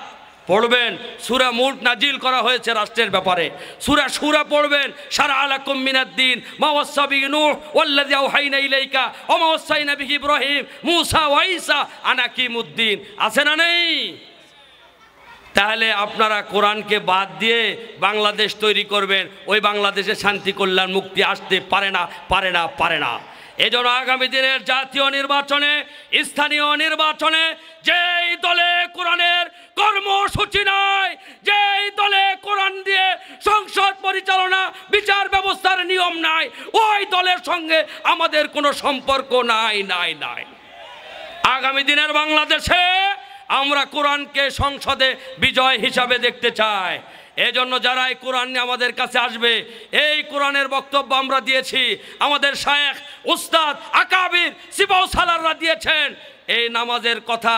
পড়বেন? সূরা মুল্ক নাজিল করা হয়েছে রাষ্ট্রের ব্যাপারে। সূরা শূরা পড়বেন, শারআ লাকুম মিনাদ-দীন মা ওয়াসা বিহি নূহ ওয়াল্লাযী আওহাইনা ইলাইকা ওয়া মা ওয়াসাইনা বিহি ইব্রাহিম মূসা ওয়া ঈসা আন আকিমুদ্দীন। আছে না নেই? তাহলে আপনারা কোরআনকে বাদ দিয়ে বাংলাদেশ তৈরি করবেন, ওই বাংলাদেশে শান্তি কল্যাণ মুক্তি আসতে পারে না, পারে না, পারে না। এজন্য আগামী দিনের জাতীয় নির্বাচনে, স্থানীয় নির্বাচনে যেই দলে কোরআনের কর্মসূচি নাই, যেই দলে কোরআন দিয়ে সংসদ পরিচালনা, বিচার ব্যবস্থার নিয়ম নাই, ওই দলের সঙ্গে আমাদের কোনো সম্পর্ক নাই, নাই, নাই। আগামী দিনের বাংলাদেশে আমরা কোরআনকে সংসদে বিজয় হিসাবে দেখতে চাই। এজন্য যারা এই কোরআন নিয়ে আমাদের কাছে আসবে, এই কোরআনের বক্তব্য আমরা দিয়েছি, আমাদের শায়েখ উস্তাদ আকাবির সিবাউ সালাররা দিয়েছেন। এই নামাজের কথা,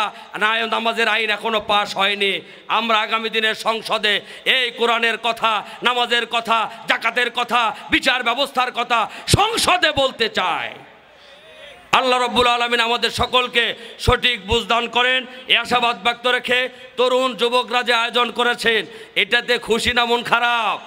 নামাজের আইন এখনো পাশ হয়নি। আমরা আগামী দিনের সংসদে এই কোরআনের কথা, নামাজের কথা, জাকাতের কথা, বিচার ব্যবস্থার কথা সংসদে বলতে চাই। আল্লাহ রাব্বুল আলামিন আমাদের সকলকে সঠিক বুঝদান করেন। এই আশাবাদ ব্যক্ত রেখে তরুণ যুবকরা যে আয়োজন করেছেন, এটাতে খুশি না মন খারাপ?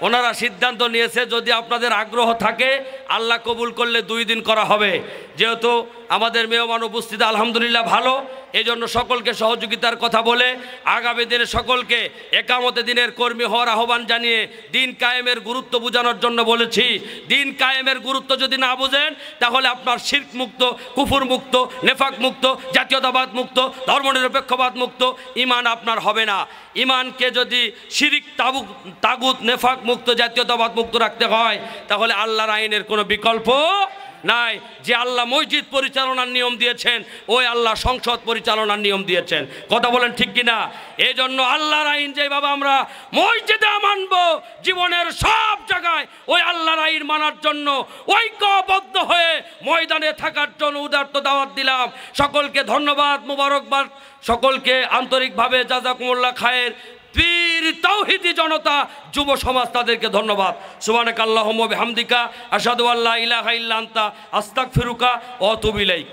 ওনারা সিদ্ধান্ত নিয়েছে যদি আপনাদের আগ্রহ থাকে, আল্লাহ কবুল করলে 2 দিন করা হবে। যেহেতু আমাদের মেহমান উপস্থিত আলহামদুলিল্লাহ ভালো, এই জন্য সকলকে সহযোগিতার কথা বলে আগামী দিনে সকলকে একামতে দিনের কর্মী হওয়ার আহ্বান জানিয়ে দিন কায়েমের গুরুত্ব বোঝানোর জন্য বলেছি। দিন কায়েমের গুরুত্ব যদি না বুঝেন তাহলে আপনার শিরক মুক্ত, কুফর মুক্ত, নেফাক মুক্ত, জাতীয়তাবাদ মুক্ত, ধর্মনিরপেক্ষবাদ মুক্ত ঈমান আপনার হবে না। ঈমানকে যদি শিরক, তাগুত, নেফাক মুক্ত, জাতীয়তাবাদ মুক্ত রাখতে হয় তাহলে আল্লাহর আইনের কোনো বিকল্প নাই। যে আল্লাহ মসজিদ পরিচালনার নিয়ম দিয়েছেন ওই আল্লাহ সংসদ পরিচালনার নিয়ম দিয়েছেন। কথা বলেন ঠিক কিনা? এই জন্য আল্লাহর আইন যেভাবে আমরা মসজিদে মানব, জীবনের সব জায়গায় ওই আল্লাহর আইন মানার জন্য ঐক্যবদ্ধ হয়ে ময়দানে থাকার জন্য উদারত দাওয়াত দিলাম। সকলকে ধন্যবাদ, মোবারকবাদ, সকলকে আন্তরিকভাবে জাযাকুমুল্লাহ খায়ের। পীর তাওহীদি জনতা, যুব সমাজ, তাদেরকে ধন্যবাদ। সুবহানাকাল্লাহুম্মা ওয়া বিহামদিকা আশহাদু আল্লা ইলাহা ইল্লা আনতা আস্তাগফিরুকা ওয়া আতুবু ইলাইক।